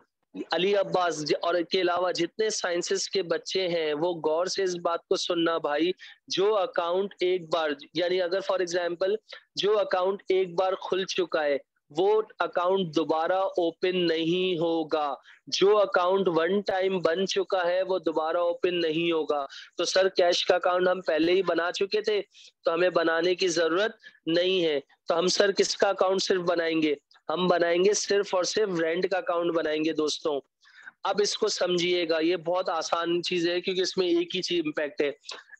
अली अब्बास और के अलावा जितने साइंसेस के बच्चे हैं वो गौर से इस बात को सुनना भाई। जो अकाउंट एक बार, यानी अगर फॉर एग्जांपल जो अकाउंट एक बार खुल चुका है वो अकाउंट दोबारा ओपन नहीं होगा। जो अकाउंट वन टाइम बन चुका है वो दोबारा ओपन नहीं होगा। तो सर कैश का अकाउंट हम पहले ही बना चुके थे तो हमें बनाने की जरूरत नहीं है। तो हम सर किसका अकाउंट सिर्फ बनाएंगे? हम बनाएंगे सिर्फ और सिर्फ रेंट का अकाउंट बनाएंगे दोस्तों। अब इसको समझिएगा, ये बहुत आसान चीज है क्योंकि इसमें एक ही चीज इम्पैक्ट है।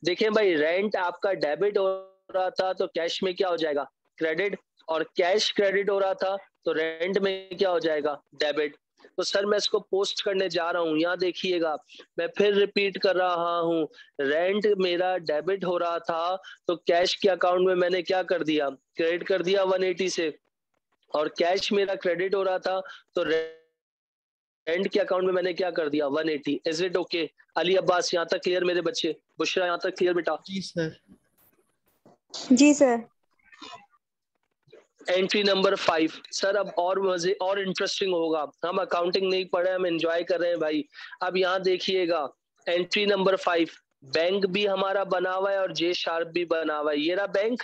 देखें भाई, रेंट आपका डेबिट हो रहा था तो कैश में क्या हो जाएगा? क्रेडिट। और कैश क्रेडिट हो रहा था तो रेंट में क्या हो जाएगा? डेबिट। तो सर मैं इसको पोस्ट करने जा रहा हूँ, यहाँ देखिएगा, मैं फिर रिपीट कर रहा हूँ। रेंट मेरा डेबिट हो रहा था तो कैश के अकाउंट में मैंने क्या कर दिया? क्रेडिट कर दिया 180 से। और कैश मेरा क्रेडिट हो रहा था तो रेंट के अकाउंट में मैंने क्या कर दिया? 180। Is it okay? Ali Abbas यहाँ तक क्लियर मेरे बच्चे? बुशरा यहाँ तक क्लियर बेटा? जी सर। जी सर। एंट्री नंबर 5 सर, अब और मजे और इंटरेस्टिंग होगा। हम अकाउंटिंग नहीं पढ़े, हम एंजॉय कर रहे हैं भाई। अब यहाँ देखिएगा, एंट्री नंबर 5, बैंक भी हमारा बना हुआ है और जे शार्प भी बना हुआ है। ये रहा बैंक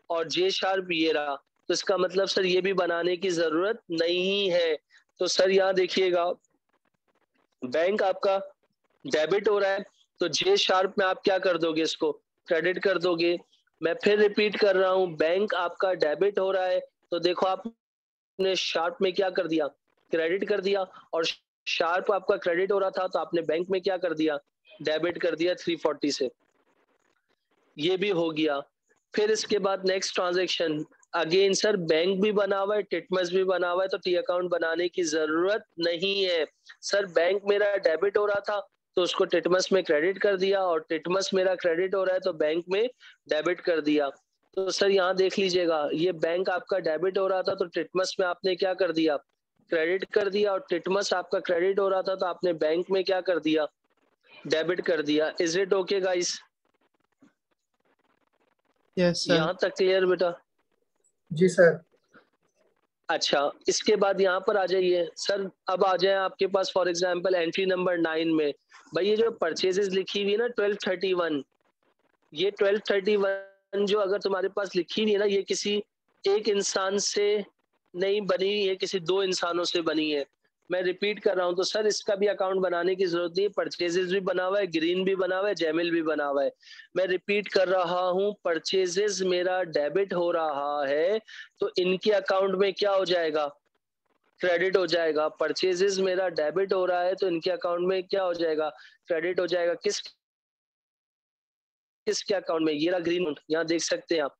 और जे शार्प ये रहा। तो इसका मतलब सर ये भी बनाने की जरूरत नहीं है। तो सर यहाँ देखिएगा, बैंक आपका डेबिट हो रहा है तो जे शार्प में आप क्या कर दोगे? इसको क्रेडिट कर दोगे। मैं फिर रिपीट कर रहा हूँ, बैंक आपका डेबिट हो रहा है तो देखो आपने शार्प में क्या कर दिया? क्रेडिट कर दिया। और शार्प आपका क्रेडिट हो रहा था तो आपने बैंक में क्या कर दिया? डेबिट कर दिया 340 से। ये भी हो गया। फिर इसके बाद next transaction, again sir bank भी बना हुआ है, टिटमस भी बना हुआ है तो टी अकाउंट बनाने की जरूरत नहीं है। सर बैंक मेरा डेबिट हो रहा था तो उसको टिटमस में क्रेडिट कर दिया, और टिटमस मेरा क्रेडिट हो रहा है तो बैंक में डेबिट कर दिया। तो सर यहाँ देख लीजिएगा, ये बैंक आपका डेबिट हो रहा था तो टिटमस में आपने क्या कर दिया? क्रेडिट कर दिया। और टिटमस आपका क्रेडिट हो रहा था तो आपने बैंक में क्या कर दिया? डेबिट कर दिया। Is it okay guys? Yes sir. यहाँ तक क्लियर बेटा? जी सर। अच्छा, इसके बाद यहाँ पर आ जाइए सर। अब आ जाए आपके पास फॉर एग्जांपल एंट्री नंबर 9 में। भाई ये जो परचेजेस लिखी हुई है ना 1231, ये 1231 जो अगर तुम्हारे पास लिखी हुई है ना, ये किसी एक इंसान से नहीं बनी, ये किसी दो इंसानों से बनी है। मैं रिपीट कर रहा हूँ, तो सर इसका भी अकाउंट बनाने की जरूरत नहीं है। परचेजेस भी बना हुआ है, ग्रीन भी बना हुआ है, जैमिल भी बना हुआ है। मैं रिपीट कर रहा हूँ, परचेजेस मेरा डेबिट हो रहा है तो इनके अकाउंट में क्या हो जाएगा? क्रेडिट हो जाएगा। परचेजेस मेरा डेबिट हो रहा है तो इनके अकाउंट में क्या हो जाएगा? क्रेडिट हो जाएगा। किसके अकाउंट में? ये रहा ग्रीन, यहाँ देख सकते हैं आप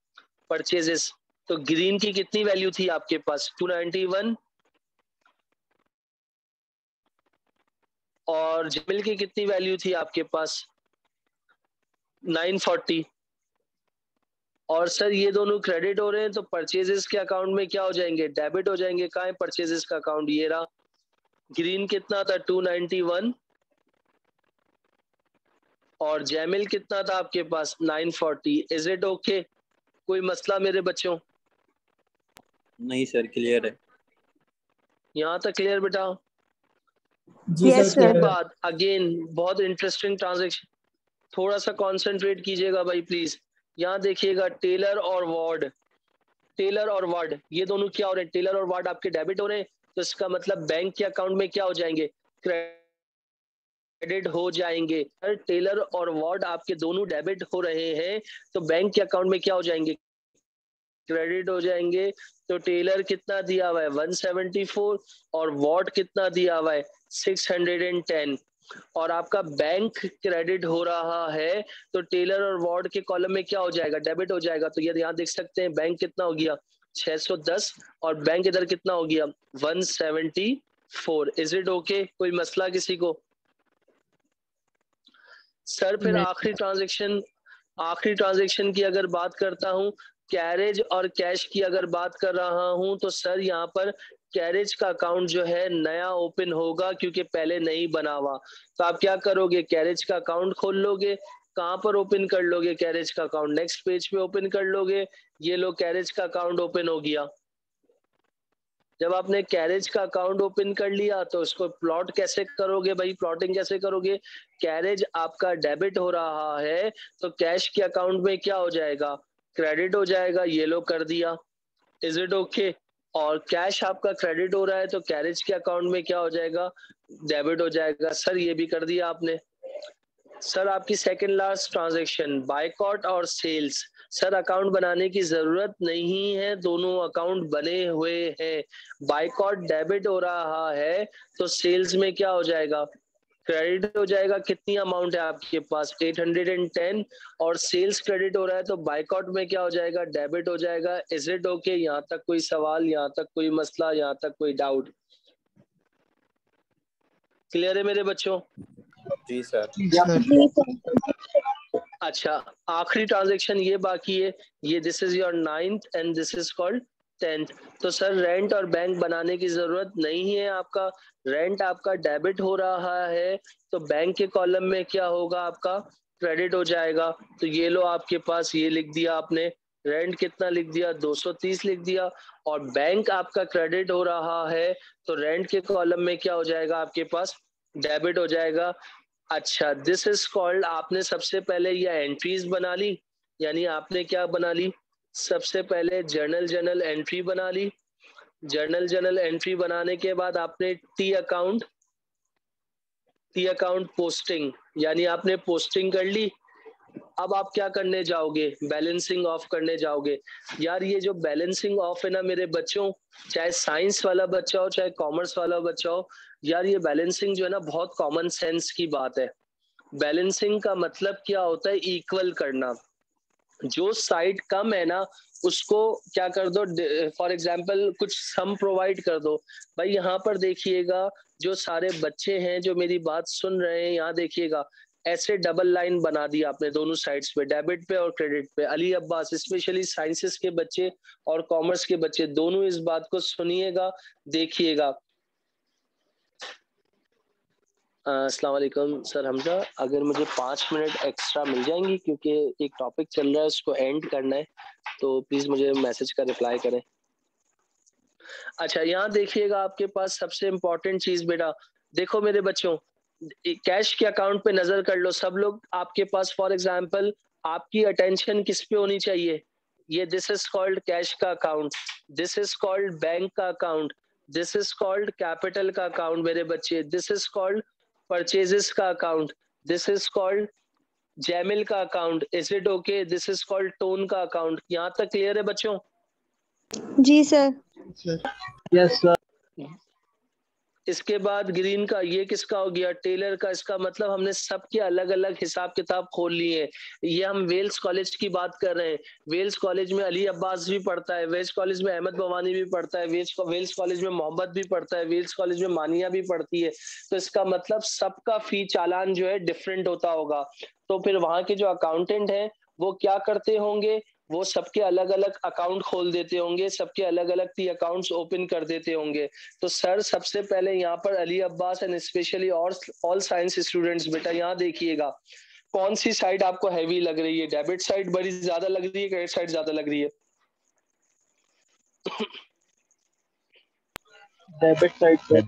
परचेजेस। तो ग्रीन की कितनी वैल्यू थी आपके पास? 291। और जमिल की कितनी वैल्यू थी आपके पास? 940। और सर ये दोनों क्रेडिट हो रहे हैं तो परचेजेस के अकाउंट में क्या हो जाएंगे? डेबिट हो जाएंगे। कहाँ है परचेजेस का अकाउंट? ये रहा। ग्रीन कितना था? 291। और जैमिल कितना था आपके पास? 940। Is it okay? कोई मसला मेरे बच्चों? नहीं सर, क्लियर है। यहाँ तक क्लियर बेटा? जी Yes, सर, sir. clear है। बाद अगेन बहुत इंटरेस्टिंग ट्रांजेक्शन, थोड़ा सा कंसंट्रेट कीजिएगा भाई प्लीज। यहाँ देखिएगा टेलर और वार्ड, टेलर और वार्ड ये दोनों क्या हो रहे हैं? टेलर और वार्ड आपके डेबिट हो रहे हैं, तो इसका मतलब बैंक के अकाउंट में क्या हो जाएंगे? क्रेडिट हो जाएंगे। अगर टेलर और वार्ड आपके दोनों डेबिट हो रहे हैं तो बैंक के अकाउंट में क्या हो जाएंगे? क्रेडिट हो जाएंगे। तो टेलर कितना दिया हुआ है? 174 और वार्ड कितना दिया हुआ है? 610। और आपका बैंक क्रेडिट हो रहा है तो टेलर और वार्ड के कॉलम में क्या हो जाएगा? डेबिट हो जाएगा। तो ये यहाँ देख सकते हैं बैंक कितना हो गया? 610 और बैंक इधर कितना हो गया? 174। Is it okay? कोई मसला किसी को? सर फिर आखिरी ट्रांजेक्शन की अगर बात करता हूँ, कैरेज और कैश की अगर बात कर रहा हूँ, तो सर यहाँ पर कैरेज का अकाउंट जो है नया ओपन होगा क्योंकि पहले नहीं बना हुआ। तो आप क्या करोगे? कैरेज का अकाउंट खोल लोगे। कहाँ पर ओपन कर लोगे कैरेज का अकाउंट? नेक्स्ट पेज पे ओपन कर लोगे। ये लो कैरेज का अकाउंट ओपन हो गया। जब आपने कैरेज का अकाउंट ओपन कर लिया तो उसको प्लॉट कैसे करोगे भाई? प्लॉटिंग कैसे करोगे? कैरेज आपका डेबिट हो रहा है तो कैश के अकाउंट में क्या हो जाएगा? क्रेडिट हो जाएगा। ये लो कर दिया। Is it okay? और कैश आपका क्रेडिट हो रहा है तो कैरेज के अकाउंट में क्या हो जाएगा? डेबिट हो जाएगा। सर ये भी कर दिया आपने। सर आपकी सेकंड लास्ट ट्रांजैक्शन बायकॉट और सेल्स। सर अकाउंट बनाने की जरूरत नहीं है, दोनों अकाउंट बने हुए हैं। बायकॉट डेबिट हो रहा है तो सेल्स में क्या हो जाएगा? क्रेडिट हो जाएगा। कितनी अमाउंट है आपके पास? 810। और सेल्स क्रेडिट हो रहा है तो बायकॉट में क्या हो जाएगा? डेबिट हो जाएगा। Is it okay? यहाँ तक कोई सवाल? यहाँ तक कोई मसला? यहाँ तक कोई डाउट? क्लियर है मेरे बच्चों? जी सर। जी सर। अच्छा, आखिरी ट्रांजैक्शन ये बाकी है। ये this is your 9th and this is called 10th। तो सर रेंट और बैंक बनाने की जरूरत नहीं है। आपका रेंट आपका डेबिट हो रहा है तो बैंक के कॉलम में क्या होगा? आपका क्रेडिट हो जाएगा। तो ये लो आपके पास, ये लिख दिया आपने। रेंट कितना लिख दिया? 230 लिख दिया। और बैंक आपका क्रेडिट हो रहा है तो रेंट के कॉलम में क्या हो जाएगा आपके पास? डेबिट हो जाएगा। अच्छा, दिस इज कॉल्ड, आपने सबसे पहले ये एंट्रीज बना ली। यानी आपने क्या बना ली? सबसे पहले जर्नल एंट्री बना ली। जर्नल एंट्री बनाने के बाद आपने टी अकाउंट पोस्टिंग, यानी आपने पोस्टिंग कर ली। अब आप क्या करने जाओगे? बैलेंसिंग ऑफ करने जाओगे। यार ये जो बैलेंसिंग ऑफ है ना मेरे बच्चों, चाहे साइंस वाला बच्चा हो चाहे कॉमर्स वाला बच्चा हो, यार ये बैलेंसिंग जो है ना बहुत कॉमन सेंस की बात है। बैलेंसिंग का मतलब क्या होता है? इक्वल करना। जो साइड कम है ना उसको क्या कर दो? फॉर एग्जाम्पल कुछ सम प्रोवाइड कर दो। भाई यहाँ पर देखिएगा, जो सारे बच्चे हैं जो मेरी बात सुन रहे हैं, यहाँ देखिएगा ऐसे डबल लाइन बना दी आपने दोनों साइड्स पे, डेबिट पे और क्रेडिट पे। अली अब्बास, स्पेशली साइंसेस के बच्चे और कॉमर्स के बच्चे दोनों इस बात को सुनिएगा, देखिएगा। अस्सलाम वालेकुम सर हमजा, अगर मुझे 5 मिनट एक्स्ट्रा मिल जाएंगी क्योंकि एक टॉपिक चल रहा है उसको एंड करना है, तो प्लीज मुझे मैसेज का रिप्लाई करें। अच्छा यहाँ देखिएगा, आपके पास सबसे इम्पोर्टेंट चीज बेटा देखो मेरे बच्चों, कैश के अकाउंट पे नजर कर लो सब लोग। आपके पास फॉर एग्जांपल आपकी अटेंशन किस पे होनी चाहिए? ये दिस इज कॉल्ड कैश का account, this is called bank का account, this is called capital का अकाउंट मेरे बच्चे, दिस इज कॉल्ड परचेजेस का account, this is called Jamil का account. Is it okay? This is called Tone का account. यहाँ तक क्लियर है बच्चों? जी सर। Yes sir. इसके बाद ग्रीन का, ये किसका हो गया, टेलर का। इसका मतलब हमने सबके अलग अलग हिसाब किताब खोल लिए हैं। ये हम वेल्स कॉलेज की बात कर रहे हैं। वेल्स कॉलेज में अली अब्बास भी पढ़ता है, वेल्स कॉलेज में अहमद भवानी भी पढ़ता है, वेल्स कॉलेज में मोहम्मद भी पढ़ता है, वेल्स कॉलेज में मानिया भी पढ़ती है। तो इसका मतलब सबका फी चालान जो है डिफरेंट होता होगा। तो फिर वहां के जो अकाउंटेंट हैं वो क्या करते होंगे, वो सबके अलग अलग अकाउंट खोल देते होंगे, सबके अलग अलग टी अकाउंट्स ओपन कर देते होंगे। तो सर सबसे पहले यहाँ पर Ali Abbas and specially all science students, बेटा यहाँ देखिएगा, कौन सी साइड आपको हैवी लग रही है, डेबिट साइड बड़ी ज्यादा लग रही है, क्रेडिट साइड ज्यादा लग रही है? डेबिट साइड पे।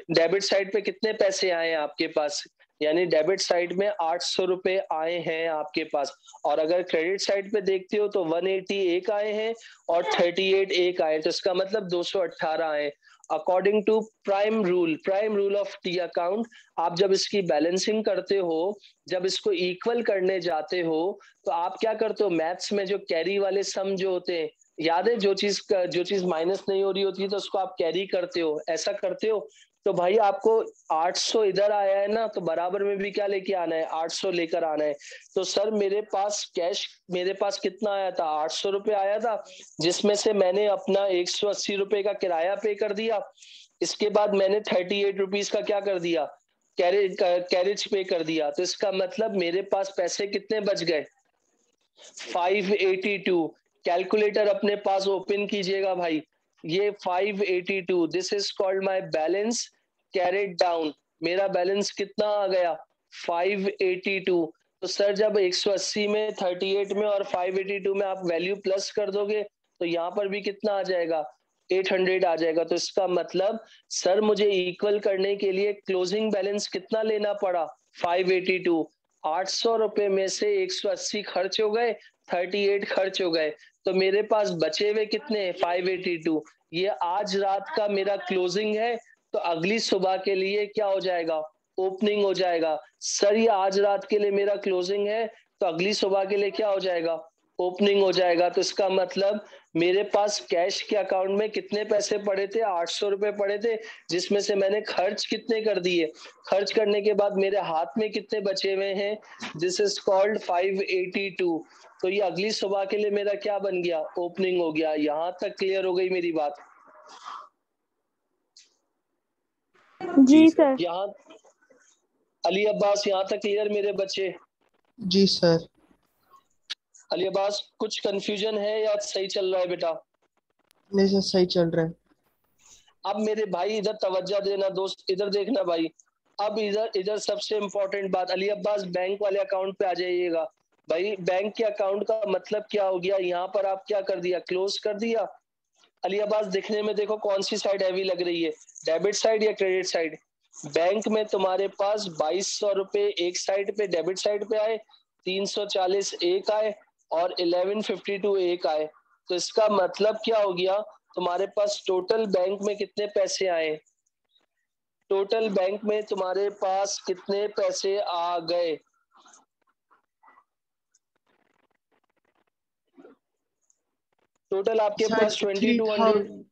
डेबिट साइड पे कितने पैसे आए हैं आपके पास? यानी डेबिट साइड में 800 रुपए आए हैं आपके पास। और अगर क्रेडिट साइड पे देखते हो तो 180 एक आए हैं और 38 एक आए, तो इसका मतलब 218 आए। According to prime rule of T account, आप जब इसकी बैलेंसिंग करते हो, जब इसको इक्वल करने जाते हो, तो आप क्या करते हो, मैथ्स में जो कैरी वाले सम जो होते हैं, याद है, जो चीज माइनस नहीं हो रही होती है तो उसको आप कैरी करते हो, ऐसा करते हो। तो भाई आपको 800 इधर आया है ना, तो बराबर में भी क्या लेके आना है, 800 लेकर आना है। तो सर मेरे पास कैश, मेरे पास कितना आया था, 800 रुपए आया था, जिसमें से मैंने अपना 180 रुपए का किराया पे कर दिया। इसके बाद मैंने 38 रुपीज का क्या कर दिया, कैरेज पे कर दिया। तो इसका मतलब मेरे पास पैसे कितने बच गए, 582। कैलकुलेटर अपने पास ओपन कीजिएगा भाई, ये 582, this is called my balance carried down. मेरा बैलेंस कितना आ गया, 582। तो सर जब 180 में, 38 में और 582 में आप वैल्यू प्लस कर दोगे तो यहाँ पर भी कितना आ जाएगा, 800 आ जाएगा। तो इसका मतलब सर मुझे इक्वल करने के लिए क्लोजिंग बैलेंस कितना लेना पड़ा, 582। 800 रुपए में से 180 खर्च हो गए, 38 खर्च हो गए, तो मेरे पास बचे हुए कितने, 582। ये आज रात का मेरा क्लोजिंग है, तो अगली सुबह के लिए क्या हो जाएगा, ओपनिंग हो जाएगा। सर ये आज रात के लिए मेरा क्लोजिंग है, तो अगली सुबह के लिए क्या हो जाएगा, ओपनिंग हो जाएगा। तो इसका मतलब मेरे पास कैश के अकाउंट में कितने पैसे पड़े थे, 800 रुपए पड़े थे, जिसमें से मैंने खर्च कितने कर दिए, खर्च करने के बाद मेरे हाथ में कितने बचे हुए हैं, दिस इज कॉल्ड 582। तो ये अगली सुबह के लिए मेरा क्या बन गया, ओपनिंग हो गया। यहां तक क्लियर हो गई मेरी बात? जी सर। यहाँ अली अब्बास यहाँ तक क्लियर मेरे बच्चे? जी सर। अली अब्बास कुछ कंफ्यूजन है या सही चल रहा है बेटा? नहीं सर, सही चल रहा है। अब मेरे भाई इधर तवज्जो देना दोस्त, इधर देखना भाई। अब इधर इधर सबसे इंपॉर्टेंट बात, अली अब्बास बैंक वाले अकाउंट पे आ जाइएगा। भाई बैंक के अकाउंट का मतलब क्या हो गया, यहाँ पर आप क्या कर दिया, क्लोज कर दिया। अली अब्बास दिखने में देखो कौन सी साइड हैवी लग रही है, डेबिट साइड या क्रेडिट साइड? बैंक में तुम्हारे पास 2200 रुपए एक साइड पे डेबिट साइड पे आए, 340 एक आए और 1152 एक आए। तो इसका मतलब क्या हो गया, तुम्हारे पास टोटल बैंक में कितने पैसे आए, टोटल बैंक में तुम्हारे पास कितने पैसे आ गए? टोटल आपके सर पास 2200।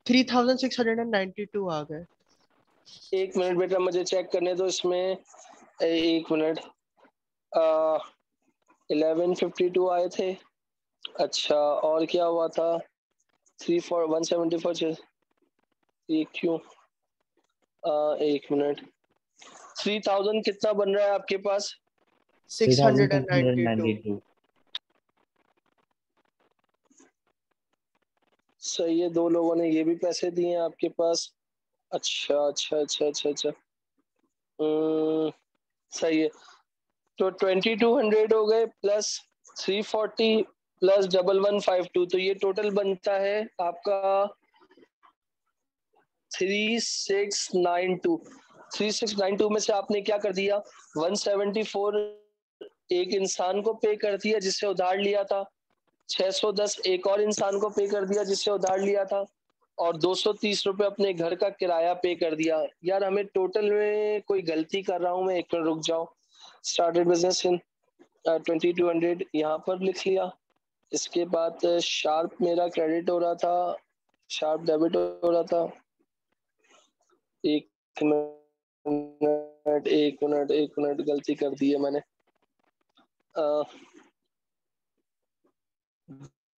3692 आ गए। एक मिनट बेटा मुझे चेक करने दो इसमें, एक मिनट। 1152 आए थे, अच्छा और क्या हुआ था, 174 ये क्यों, एक मिनट, 3000 कितना बन रहा है आपके पास, 692। सही है, दो लोगों ने ये भी पैसे दिए हैं आपके पास। अच्छा अच्छा अच्छा अच्छा अच्छा, सही है। तो 2200 हो गए प्लस 340 प्लस 1152, तो ये टोटल बनता है आपका 3692। 3692 में से आपने क्या कर दिया, 174 एक इंसान को पे कर दिया जिससे उधार लिया था, 610 एक और इंसान को पे कर दिया जिससे उधार लिया था, और 230 रुपए अपने घर का किराया पे कर दिया। यार हमें टोटल में कोई गलती कर रहा हूँ मैं, एक मिनट रुक जाओ। स्टार्टेड बिजनेस इन 2200 यहाँ पर लिख लिया। इसके बाद शार्प मेरा क्रेडिट हो रहा था शार्प डेबिट हो रहा था। एक मिनट गलती कर दी है मैंने।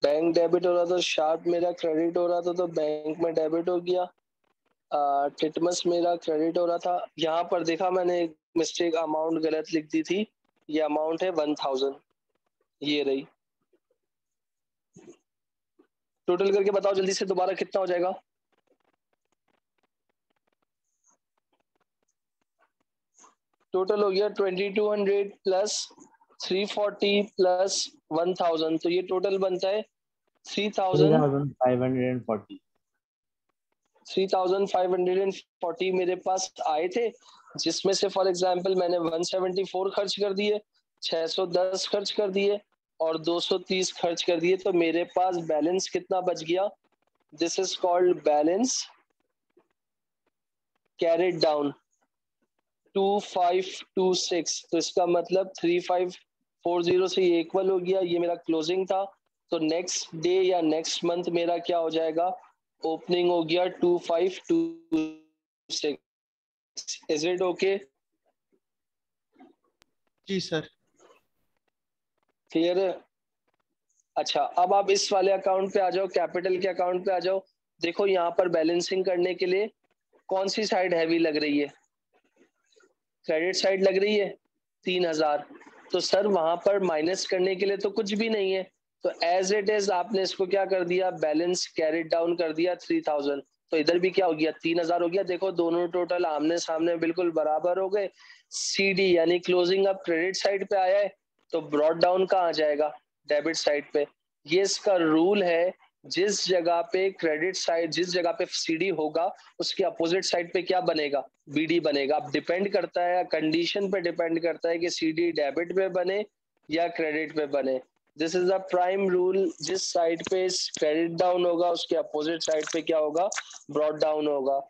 बैंक डेबिट हो रहा था, शार्प मेरा क्रेडिट हो रहा था, तो बैंक में डेबिट हो गया। टिटमस मेरा क्रेडिट हो रहा था। यहाँ पर देखा मैंने एक मिस्टेक, अमाउंट गलत लिख दी थी। ये अमाउंट है 1000, ये रही। टोटल करके बताओ जल्दी से दोबारा कितना हो जाएगा। टोटल हो गया 2200 प्लस 340 प्लस 1000, तो ये टोटल बनता है 3540। 3540 मेरे पास आए थे, जिसमें से फॉर एग्जांपल मैंने 174 खर्च कर दिए, 610 खर्च कर दिए और 230 खर्च कर दिए, तो मेरे पास बैलेंस कितना बच गया। This is called balance carried down 2526। तो इसका मतलब 3540 से ये इक्वल हो गया, ये मेरा क्लोजिंग था। तो नेक्स्ट डे या नेक्स्ट मंथ मेरा क्या हो जाएगा, ओपनिंग हो गया 2526। Is it okay? जी सर। क्लियर है? अच्छा, अब आप इस वाले अकाउंट पे आ जाओ, कैपिटल के अकाउंट पे आ जाओ। देखो यहाँ पर बैलेंसिंग करने के लिए कौन सी साइड हैवी लग रही है, क्रेडिट साइड लग रही है 3000। तो सर वहां पर माइनस करने के लिए तो कुछ भी नहीं है, तो एज इट इज आपने इसको क्या कर दिया, बैलेंस कैरिड डाउन कर दिया 3000। तो इधर भी क्या हो गया, 3000 हो गया। देखो दोनों टोटल आमने सामने बिल्कुल बराबर हो गए। सीडी यानी क्लोजिंग अब क्रेडिट साइड पे आया है, तो ब्रॉड डाउन कहाँ आ जाएगा, डेबिट साइड पे। ये इसका रूल है, जिस जगह पे क्रेडिट साइड, जिस जगह पे सीडी होगा उसके अपोजिट साइड पे क्या बनेगा, बीडी बनेगा। अब डिपेंड करता है, कंडीशन पे डिपेंड करता है कि सीडी डेबिट पे बने या क्रेडिट पे बने। This is the prime rule, जिस साइड पे क्रेडिट डाउन होगा उसके अपोजिट साइड पे क्या होगा, ब्रॉड डाउन होगा।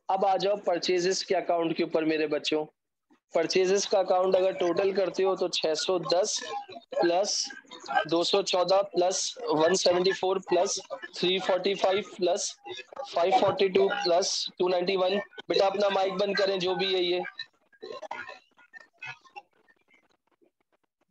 अब आ जाओ परचेजेस के अकाउंट के ऊपर मेरे बच्चों। परचेजेस का अकाउंट अगर टोटल करते हो तो 610 plus 214 plus 174 plus 345 plus 542 plus 291। बेटा अपना माइक बंद करें जो भी है ये।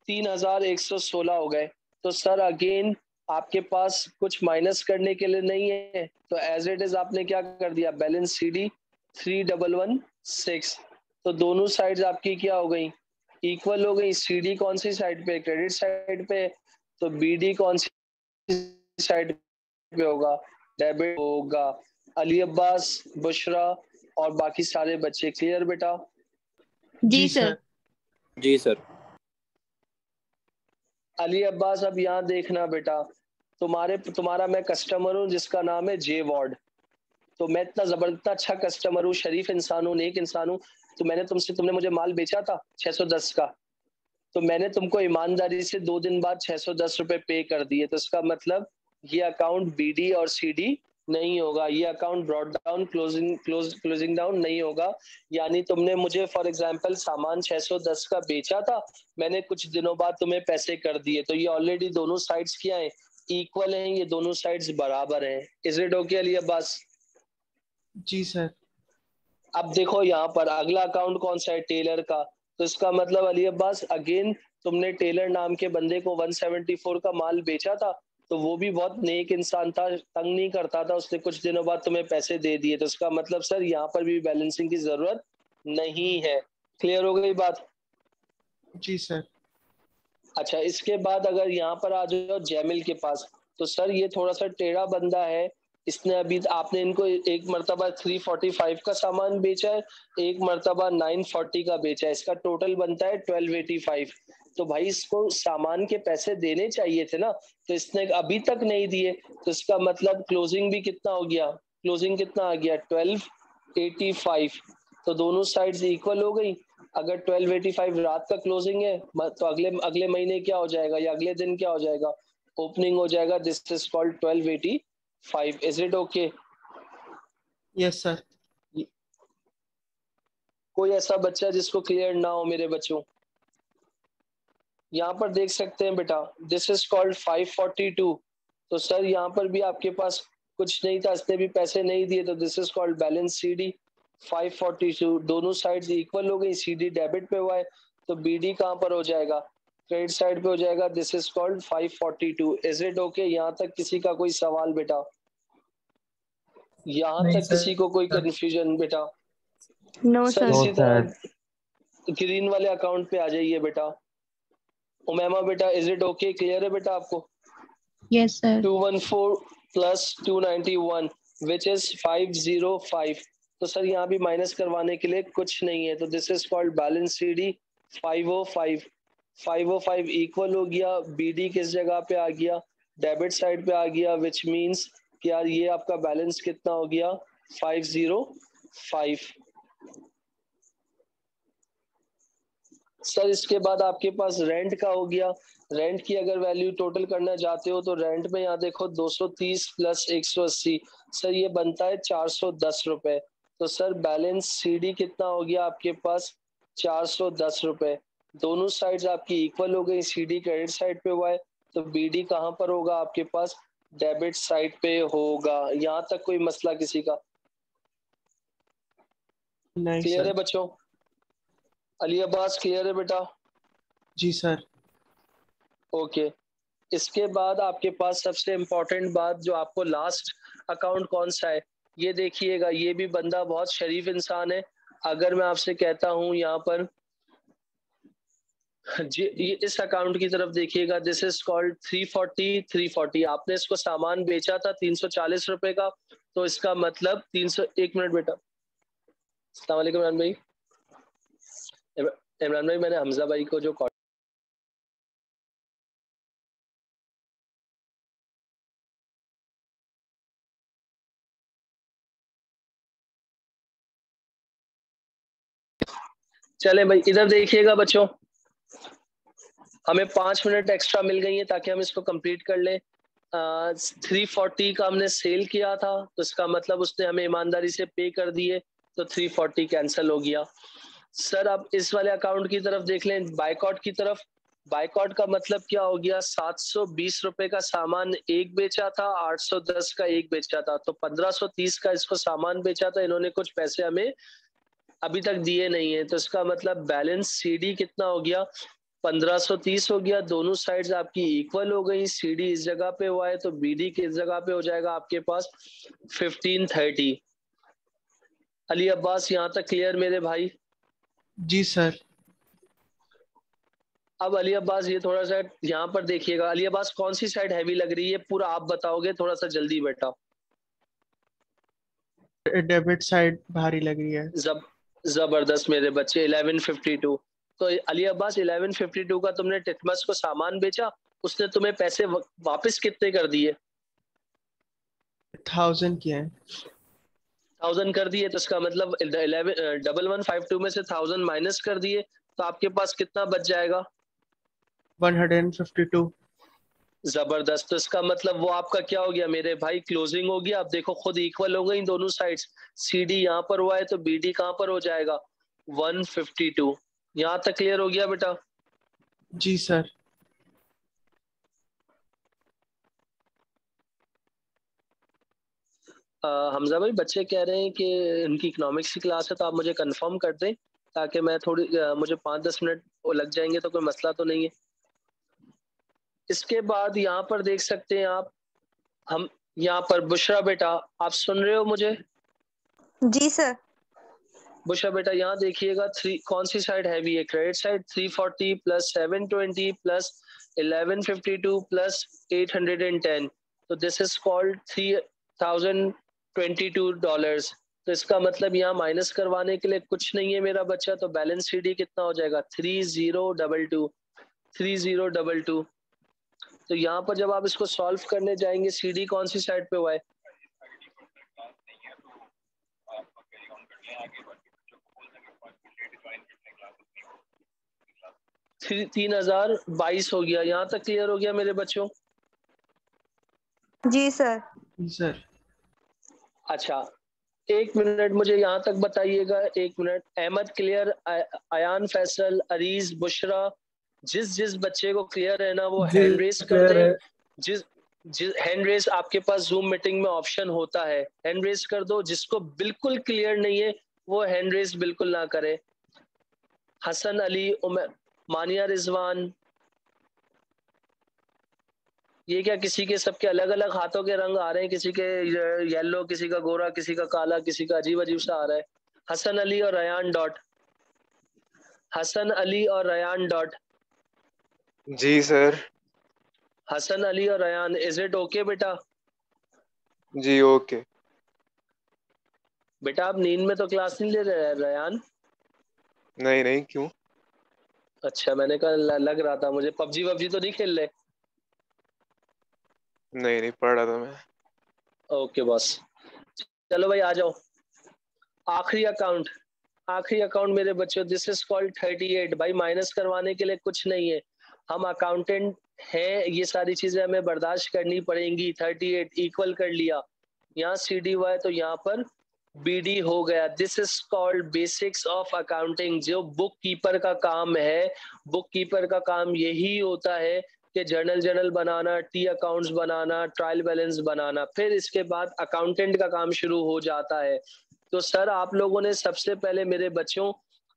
3116 हो गए। तो सर अगेन आपके पास कुछ माइनस करने के लिए नहीं है, तो एज इट इज आपने क्या कर दिया, बैलेंस सीडी 3116। तो दोनों साइड्स आपकी क्या हो गई, इक्वल हो गई। सीडी कौन सी साइड पे, क्रेडिट साइड पे, तो बीडी कौन सी साइड पे होगा, डेबिट होगा। अली अब्बास, बुशरा और बाकी सारे बच्चे क्लियर बेटा? जी सर। जी सर। अली अब्बास अब यहाँ देखना बेटा, तुम्हारा मैं कस्टमर हूँ जिसका नाम है जे वॉर्ड। तो मैं इतना जबरदस्त अच्छा कस्टमर हूँ, शरीफ इंसान हूँ, नेक इंसान हूँ। तो तुमने मुझे माल बेचा था 610 का, तो मैंने तुमको ईमानदारी से 2 दिन बाद 610 रुपए पे कर दिए। तो इसका मतलब ये अकाउंट बीडी और सीडी नहीं होगा, ये account brought down closing down नहीं होगा। यानी तुमने मुझे फॉर एग्जांपल सामान 610 का बेचा था, मैंने कुछ दिनों बाद तुम्हें पैसे कर दिए, तो ये ऑलरेडी दोनों साइड्स क्या है, इक्वल हैं, ये दोनों साइड्स बराबर हैं। Is it okay Ali Abbas? जी सर। अब देखो यहाँ पर अगला अकाउंट कौन सा है, टेलर का। तो इसका मतलब अली अब्बास अगेन तुमने टेलर नाम के बंदे को 174 का माल बेचा था, तो वो भी बहुत नेक इंसान था, तंग नहीं करता था, उसने कुछ दिनों बाद तुम्हें पैसे दे दिए। तो इसका मतलब सर यहाँ पर भी बैलेंसिंग की जरूरत नहीं है। क्लियर हो गई बात? जी सर। अच्छा, इसके बाद अगर यहाँ पर आ जाओ जैमिल के पास, तो सर ये थोड़ा सा टेढ़ा बंदा है। इसने अभी आपने इनको एक मर्तबा 345 का सामान बेचा है, एक मर्तबा 940 का बेचा है, इसका टोटल बनता है 1285। तो भाई इसको सामान के पैसे देने चाहिए थे ना, तो इसने अभी तक नहीं दिए। तो इसका मतलब क्लोजिंग भी कितना हो गया, क्लोजिंग कितना आ गया 1285। तो दोनों साइड्स इक्वल हो गई। अगर 1285 रात का क्लोजिंग है तो अगले अगले महीने क्या हो जाएगा या अगले दिन क्या हो जाएगा, ओपनिंग हो जाएगा। This is called 1285। Is it okay? Yes sir. कोई ऐसा बच्चा जिसको क्लियर ना हो मेरे बच्चों? यहाँ पर देख सकते हैं बेटा, दिस इज कॉल्ड 542। तो सर यहाँ पर भी आपके पास कुछ नहीं था, इसने भी पैसे नहीं दिए, तो this is called balance CD 542। दोनों साइड्स इक्वल हो गई, CD डेबिट पे हुआ है, तो BD कहाँ पर हो जाएगा, क्रेडिट साइड पे हो जाएगा। This is called 542। Is it okay? यहाँ तक किसी का कोई सवाल बेटा? यहाँ नहीं तक किसी को कोई कंफ्यूजन बेटा? No sir sir. इसी No, तरह ग्रीन वाले अकाउंट पे आ जाइए बेटा। उमैमा बेटा, इज इट ओके? क्लियर है बेटा आपको? Yes sir. 214 plus 291 which is 505। तो सर यहाँ भी माइनस करवाने के लिए कुछ नहीं है, तो this is called balance CD 505। 505 equal हो गया, BD किस जगह पे आ गया, डेबिट साइड पे आ गया, विच मींस कि यार ये आपका बैलेंस कितना हो गया, 505। सर इसके बाद आपके पास रेंट का हो गया। रेंट की अगर वैल्यू टोटल करना चाहते हो तो रेंट में यहाँ देखो 230 प्लस 180, सर ये बनता है 410 रुपए। तो सर बैलेंस CD कितना हो गया आपके पास, 410 रुपए। दोनों साइड्स आपकी इक्वल हो गई, CD क्रेडिट साइड पे हुआ है, तो BD कहाँ पर होगा आपके पास, डेबिट साइड पे होगा। यहाँ तक कोई मसला किसी का? नहीं क्लियर सर। है बच्चों? अली अब्बास क्लियर है बेटा? जी सर। ओके। इसके बाद आपके पास सबसे इम्पोर्टेंट बात, जो आपको लास्ट अकाउंट कौन सा है ये देखिएगा। ये भी बंदा बहुत शरीफ इंसान है। अगर मैं आपसे कहता हूं यहाँ पर जी, ये इस अकाउंट की तरफ देखिएगा, दिस इज कॉल्ड 340। आपने इसको सामान बेचा था 340 रुपए का, तो इसका मतलब 300। एक मिनट बेटा। अस्सलाम वालेकुम इमरान भाई। इमरान भाई मैंने हमजा भाई को जो चले भाई इधर देखिएगा बच्चों, हमें 5 मिनट एक्स्ट्रा मिल गई है ताकि हम इसको कंप्लीट कर लें। 340 का हमने सेल किया था, तो इसका मतलब उसने हमें ईमानदारी से पे कर दिए, तो 340 कैंसिल हो गया। सर अब इस वाले अकाउंट की तरफ देख लें, बाइकआउट की तरफ। बाइकआउट का मतलब क्या हो गया, 720 रुपए का सामान एक बेचा था, 810 का एक बेचा था, तो 1530 का इसको सामान बेचा था, इन्होंने कुछ पैसे हमें अभी तक दिए नहीं है, तो इसका मतलब बैलेंस CD कितना हो गया, 1530 हो गया। दोनों साइड्स आपकी इक्वल हो गई, CD इस जगह पे हुआ है, तो BD किस जगह पे हो जाएगा आपके पास, 1530। अली अब्बास यहाँ तक क्लियर मेरे भाई? जी सर। अब अली अब्बास ये थोड़ा सा यहाँ पर देखिएगा। अली अब्बास कौन सी साइड हैवी लग रही है, पूरा आप बताओगे, थोड़ा सा जल्दी बेटा। डेबिट साइड भारी लग रही है। जबरदस्त मेरे बच्चे। 1152। तो अली अब्बास 1152 का तुमने टिटमस को सामान बेचा, उसने तुम्हें पैसे वापस कितने कर दिए, 1000 किया है। 1000 कर दिए, तो इसका मतलब 1152 में से 1000 माइनस कर दिए, तो आपके पास कितना बच जाएगा, 152। जबरदस्त। तो इसका मतलब वो आपका क्या हो गया मेरे भाई, क्लोजिंग हो गया। आप देखो खुद इक्वल हो गई दोनों साइड्स, CD यहाँ पर हुआ है, तो BD कहाँ पर हो जाएगा, 152। यहाँ तक क्लियर हो गया बेटा? जी सर। हमजा भाई बच्चे कह रहे हैं कि इनकी इकोनॉमिक्स की क्लास है, तो आप मुझे कंफर्म कर दें, ताकि मैं थोड़ी मुझे 5-10 मिनट लग जाएंगे, तो कोई मसला तो नहीं है। इसके बाद यहाँ पर देख सकते हैं आप, हम यहाँ पर बुशरा बेटा, आप सुन रहे हो मुझे? जी सर। बुशरा बेटा यहाँ देखिएगा, कौन सी साइड हैवी है, credit side. 340 plus 720 plus 1152 plus 810, तो दिस इज कॉल्ड $3022। तो इसका मतलब यहाँ माइनस करवाने के लिए कुछ नहीं है मेरा बच्चा, तो बैलेंस CD कितना हो जाएगा, 3022। तो यहाँ पर जब आप इसको सॉल्व करने जाएंगे, CD कौन सी साइड पे हुआ है, तीन 3022 हो गया। यहाँ तक क्लियर हो गया मेरे बच्चों? जी सर। जी सर। अच्छा, एक मिनट मुझे यहाँ तक बताइएगा, एक मिनट। अहमद क्लियर, अयान, फैसल, अरीज, बुशरा, जिस जिस बच्चे को क्लियर है ना वो हैंड रेस कर क्लियर दें। है। जिस हैंड रेस आपके पास जूम मीटिंग में ऑप्शन होता है, हैंड रेस कर दो। जिसको बिल्कुल क्लियर नहीं है वो हैंड रेस बिल्कुल ना करे। हसन अली, मानिया रिजवान, ये क्या किसी के सबके अलग अलग हाथों के रंग आ रहे हैं? किसी के येलो, किसी का गोरा, किसी का काला, किसी का अजीब अजीब सा आ रहा है। हसन अली और रयान डॉट, हसन अली और रयान डॉट। जी सर। हसन अली और रयान, इज इट ओके बेटा? जी ओके। बेटा आप नींद में तो क्लास नहीं ले रहे रयान? नहीं नहीं, क्यों? अच्छा, मैंने कहा लग रहा था मुझे। पबजी वबजी तो नहीं खेल रहे? नहीं नहीं, पढ़ रहा था मैं। ओके बॉस, चलो भाई आ जाओ। आखिरी अकाउंट, आखिरी अकाउंट मेरे बच्चों, दिस इज कॉल्ड 38। भाई माइनस करवाने के लिए कुछ नहीं है, हम अकाउंटेंट हैं, ये सारी चीजें हमें बर्दाश्त करनी पड़ेंगी। 38 इक्वल कर लिया, यहाँ CDY तो यहाँ पर BD हो गया। This is called basics of accounting. जो बुक कीपर का काम है, बुक कीपर का काम यही होता है कि जर्नल बनाना, टी अकाउंट्स बनाना, ट्रायल बैलेंस बनाना। फिर इसके बाद अकाउंटेंट का काम शुरू हो जाता है। तो सर आप लोगों ने सबसे पहले मेरे बच्चों,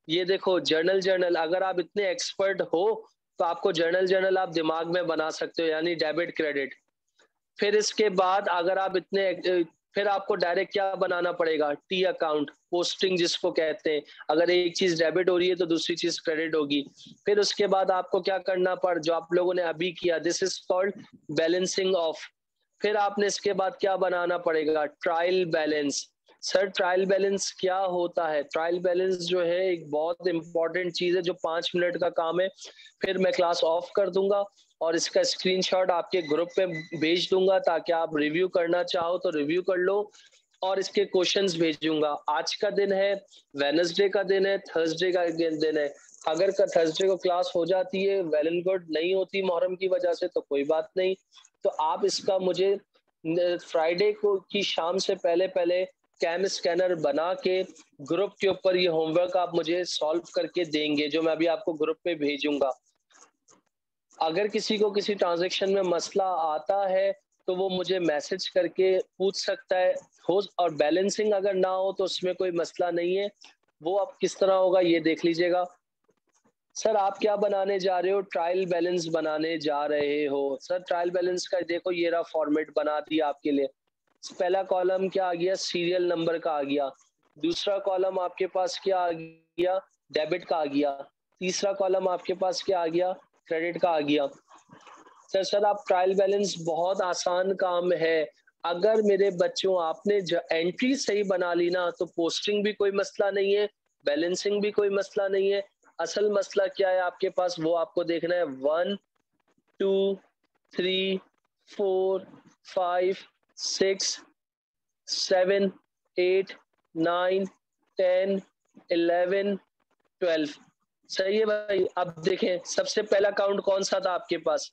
ये देखो जर्नल, अगर आप इतने एक्सपर्ट हो तो आपको जर्नल आप दिमाग में बना सकते हो, यानी डेबिट क्रेडिट। फिर इसके बाद अगर आप इतने, फिर आपको डायरेक्ट क्या बनाना पड़ेगा? टी अकाउंट, पोस्टिंग जिसको कहते हैं। अगर एक चीज डेबिट हो रही है तो दूसरी चीज क्रेडिट होगी। फिर उसके बाद आपको क्या करना पड़, जो आप लोगों ने अभी किया, this is called balancing of. फिर आपने इसके बाद क्या बनाना पड़ेगा? Trial balance. Sir trial balance क्या होता है? ट्रायल बैलेंस जो है एक बहुत इंपॉर्टेंट चीज है जो 5 मिनट का काम है। फिर मैं क्लास ऑफ कर दूंगा और इसका स्क्रीनशॉट आपके ग्रुप पे भेज दूंगा, ताकि आप रिव्यू करना चाहो तो रिव्यू कर लो, और इसके क्वेश्चंस भेजूंगा। आज का दिन है, वेडनेसडे का दिन है, थर्सडे का दिन है। अगर थर्सडे को क्लास हो जाती है, वेल एंड गुड, नहीं होती मुहर्रम की वजह से तो कोई बात नहीं। तो आप इसका मुझे फ्राइडे को की शाम से पहले पहले कैम स्कैनर बना के ग्रुप के ऊपर ये होमवर्क आप मुझे सॉल्व करके देंगे, जो मैं अभी आपको ग्रुप पे भेजूंगा। अगर किसी को किसी ट्रांजैक्शन में मसला आता है तो वो मुझे मैसेज करके पूछ सकता है हो, और बैलेंसिंग अगर ना हो तो उसमें कोई मसला नहीं है। वो अब किस तरह होगा ये देख लीजिएगा। सर आप क्या बनाने जा रहे हो? ट्रायल बैलेंस बनाने जा रहे हो। सर ट्रायल बैलेंस का देखो ये रहा फॉर्मेट बना दिया आपके लिए। पहला कॉलम क्या आ गया? सीरियल नंबर का आ गया। दूसरा कॉलम आपके पास क्या आ गया? डेबिट का आ गया। तीसरा कॉलम आपके पास क्या आ गया? क्रेडिट का आ गया। सर आप ट्रायल बैलेंस बहुत आसान काम है। अगर मेरे बच्चों आपने एंट्री सही बना ली ना तो पोस्टिंग भी कोई मसला नहीं है, बैलेंसिंग भी कोई मसला नहीं है। असल मसला क्या है आपके पास वो आपको देखना है। 1 2 3 4 5 6 7 8 9 10 11 12। सही है भाई। अब देखें सबसे पहला काउंट कौन सा था आपके पास?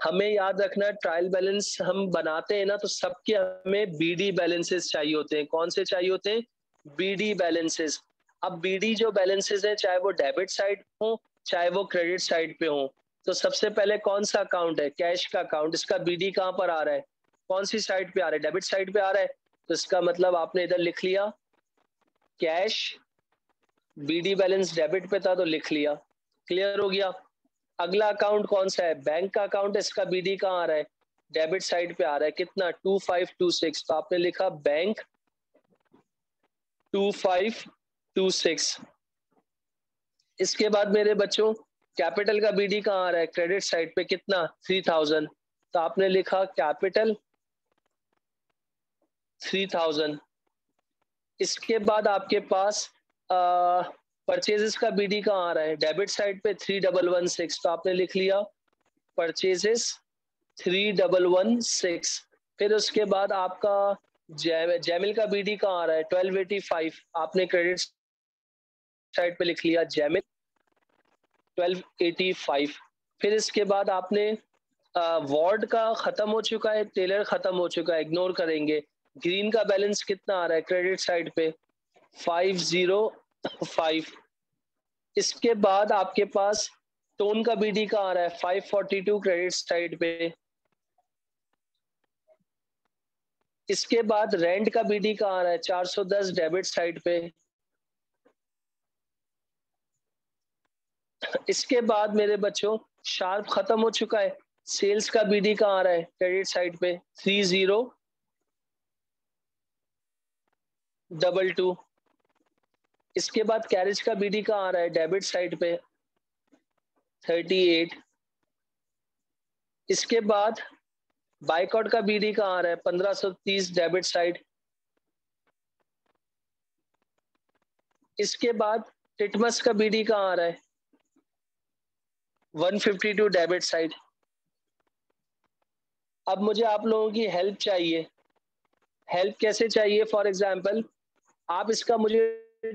हमें याद रखना, ट्रायल बैलेंस हम बनाते हैं ना तो सबके हमें BD बैलेंसेस चाहिए होते हैं। कौन से चाहिए होते हैं? BD balances. अब BD जो बैलेंसेस है, चाहे वो डेबिट साइड हो चाहे वो क्रेडिट साइड पे हो, तो सबसे पहले कौन सा अकाउंट है? कैश का अकाउंट। इसका BD कहाँ पर आ रहा है? कौन सी साइड पे आ रहा है? डेबिट साइड पे आ रहा है। तो इसका मतलब आपने इधर लिख लिया कैश, BD बैलेंस डेबिट पे था तो लिख लिया। क्लियर हो गया? अगला अकाउंट कौन सा है? बैंक का अकाउंट है। इसका BD कहाँ आ रहा है? डेबिट साइड पे आ रहा है। कितना? 2526। तो आपने लिखा बैंक 2526। इसके बाद मेरे बच्चों कैपिटल का BD कहाँ आ रहा है? क्रेडिट साइड पे। कितना? 3000। तो आपने लिखा कैपिटल 3000। इसके बाद आपके पास परचेजेस का BD कहाँ आ रहा है? डेबिट साइड पे 3116। तो आपने लिख लिया परचेजेस 3116। फिर उसके बाद आपका जैमिल का BD कहाँ आ रहा है? 1285। आपने क्रेडिट साइड पे लिख लिया जैमिल 1285। फिर इसके बाद आपने वार्ड का खत्म हो चुका है, टेलर खत्म हो चुका है, इग्नोर करेंगे। ग्रीन का बैलेंस कितना आ रहा है क्रेडिट साइड पे? 505। इसके बाद आपके पास टोन का BD का आ रहा है 542 क्रेडिट साइड पे। इसके बाद रेंट का बीडी कहाँ आ रहा है? 410 डेबिट साइड पे। इसके बाद मेरे बच्चों शार्प खत्म हो चुका है। सेल्स का बीडी कहाँ आ रहा है? क्रेडिट साइड पे 3022। इसके बाद कैरेज का बीडी कहाँ आ रहा है? डेबिट साइड पे 38। इसके बाद बाइकआउट का बीडी कहाँ आ रहा है? 1530 डेबिट साइड। इसके बाद टिटमस का बीडी कहाँ आ रहा है? 152 डेबिट साइड। अब मुझे आप लोगों की हेल्प चाहिए। हेल्प कैसे चाहिए? फॉर एग्जाम्पल आप इसका मुझे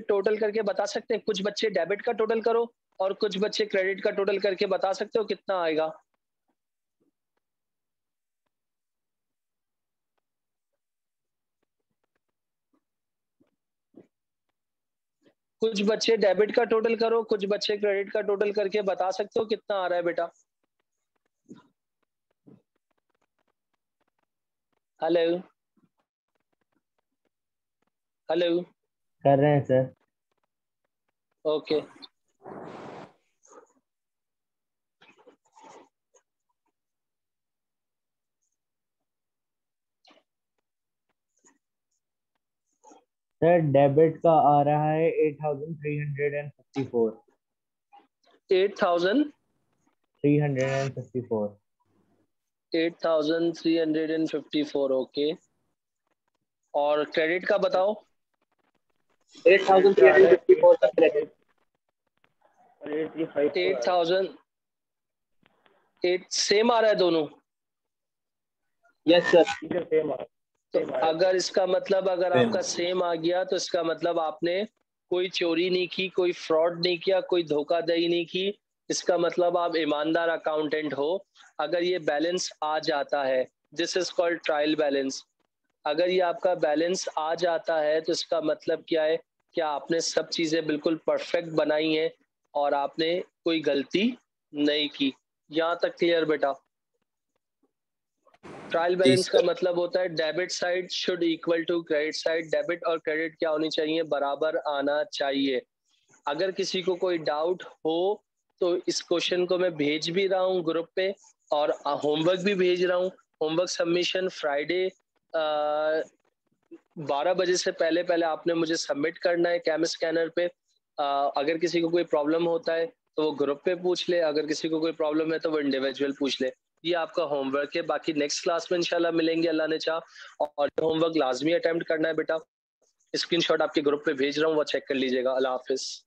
टोटल करके बता सकते हैं? कुछ बच्चे डेबिट का टोटल करो और कुछ बच्चे क्रेडिट का टोटल करके बता सकते हो कितना आएगा? कुछ बच्चे डेबिट का टोटल करो, कुछ बच्चे क्रेडिट का टोटल करके बता सकते हो कितना आ रहा है बेटा? Hello hello. कर रहे हैं सर। ओके सर डेबिट का आ रहा है 8354। 8354। 8354 ओके। और क्रेडिट का बताओ? 8354 का क्रेडिट। 8000 8 सेम आ रहा है दोनों? यस सर, सेम आ तो अगर इसका मतलब अगर आपका सेम आ गया तो इसका मतलब आपने कोई चोरी नहीं की, कोई फ्रॉड नहीं किया, कोई धोखाधड़ी नहीं की। इसका मतलब आप ईमानदार अकाउंटेंट हो। अगर ये बैलेंस आ जाता है, this is called trial balance. अगर ये आपका बैलेंस आ जाता है तो इसका मतलब क्या है? क्या आपने सब चीजें बिल्कुल परफेक्ट बनाई हैं और आपने कोई गलती नहीं की। यहाँ तक क्लियर बेटा? ट्रायल बैलेंस का मतलब होता है debit side should equal to credit side. Debit और क्रेडिट क्या होनी चाहिए? बराबर आना चाहिए। अगर किसी को कोई डाउट हो तो इस क्वेश्चन को मैं भेज भी रहा हूँ ग्रुप पे और होमवर्क भी भेज रहा हूँ। होमवर्क सबमिशन फ्राइडे 12 बजे से पहले पहले आपने मुझे सबमिट करना है कैम स्कैनर पे। अगर किसी को कोई प्रॉब्लम होता है तो वो ग्रुप पे पूछ ले, अगर किसी को कोई प्रॉब्लम है तो वो इंडिविजुअल पूछ ले। ये आपका होमवर्क है। बाकी नेक्स्ट क्लास में इंशाल्लाह मिलेंगे अल्लाह ने चाह। और होमवर्क लाजमी अटेम्प्ट करना है बेटा। स्क्रीनशॉट आपके ग्रुप पे भेज रहा हूँ, वो चेक कर लीजिएगा। अल्लाह हाफिज।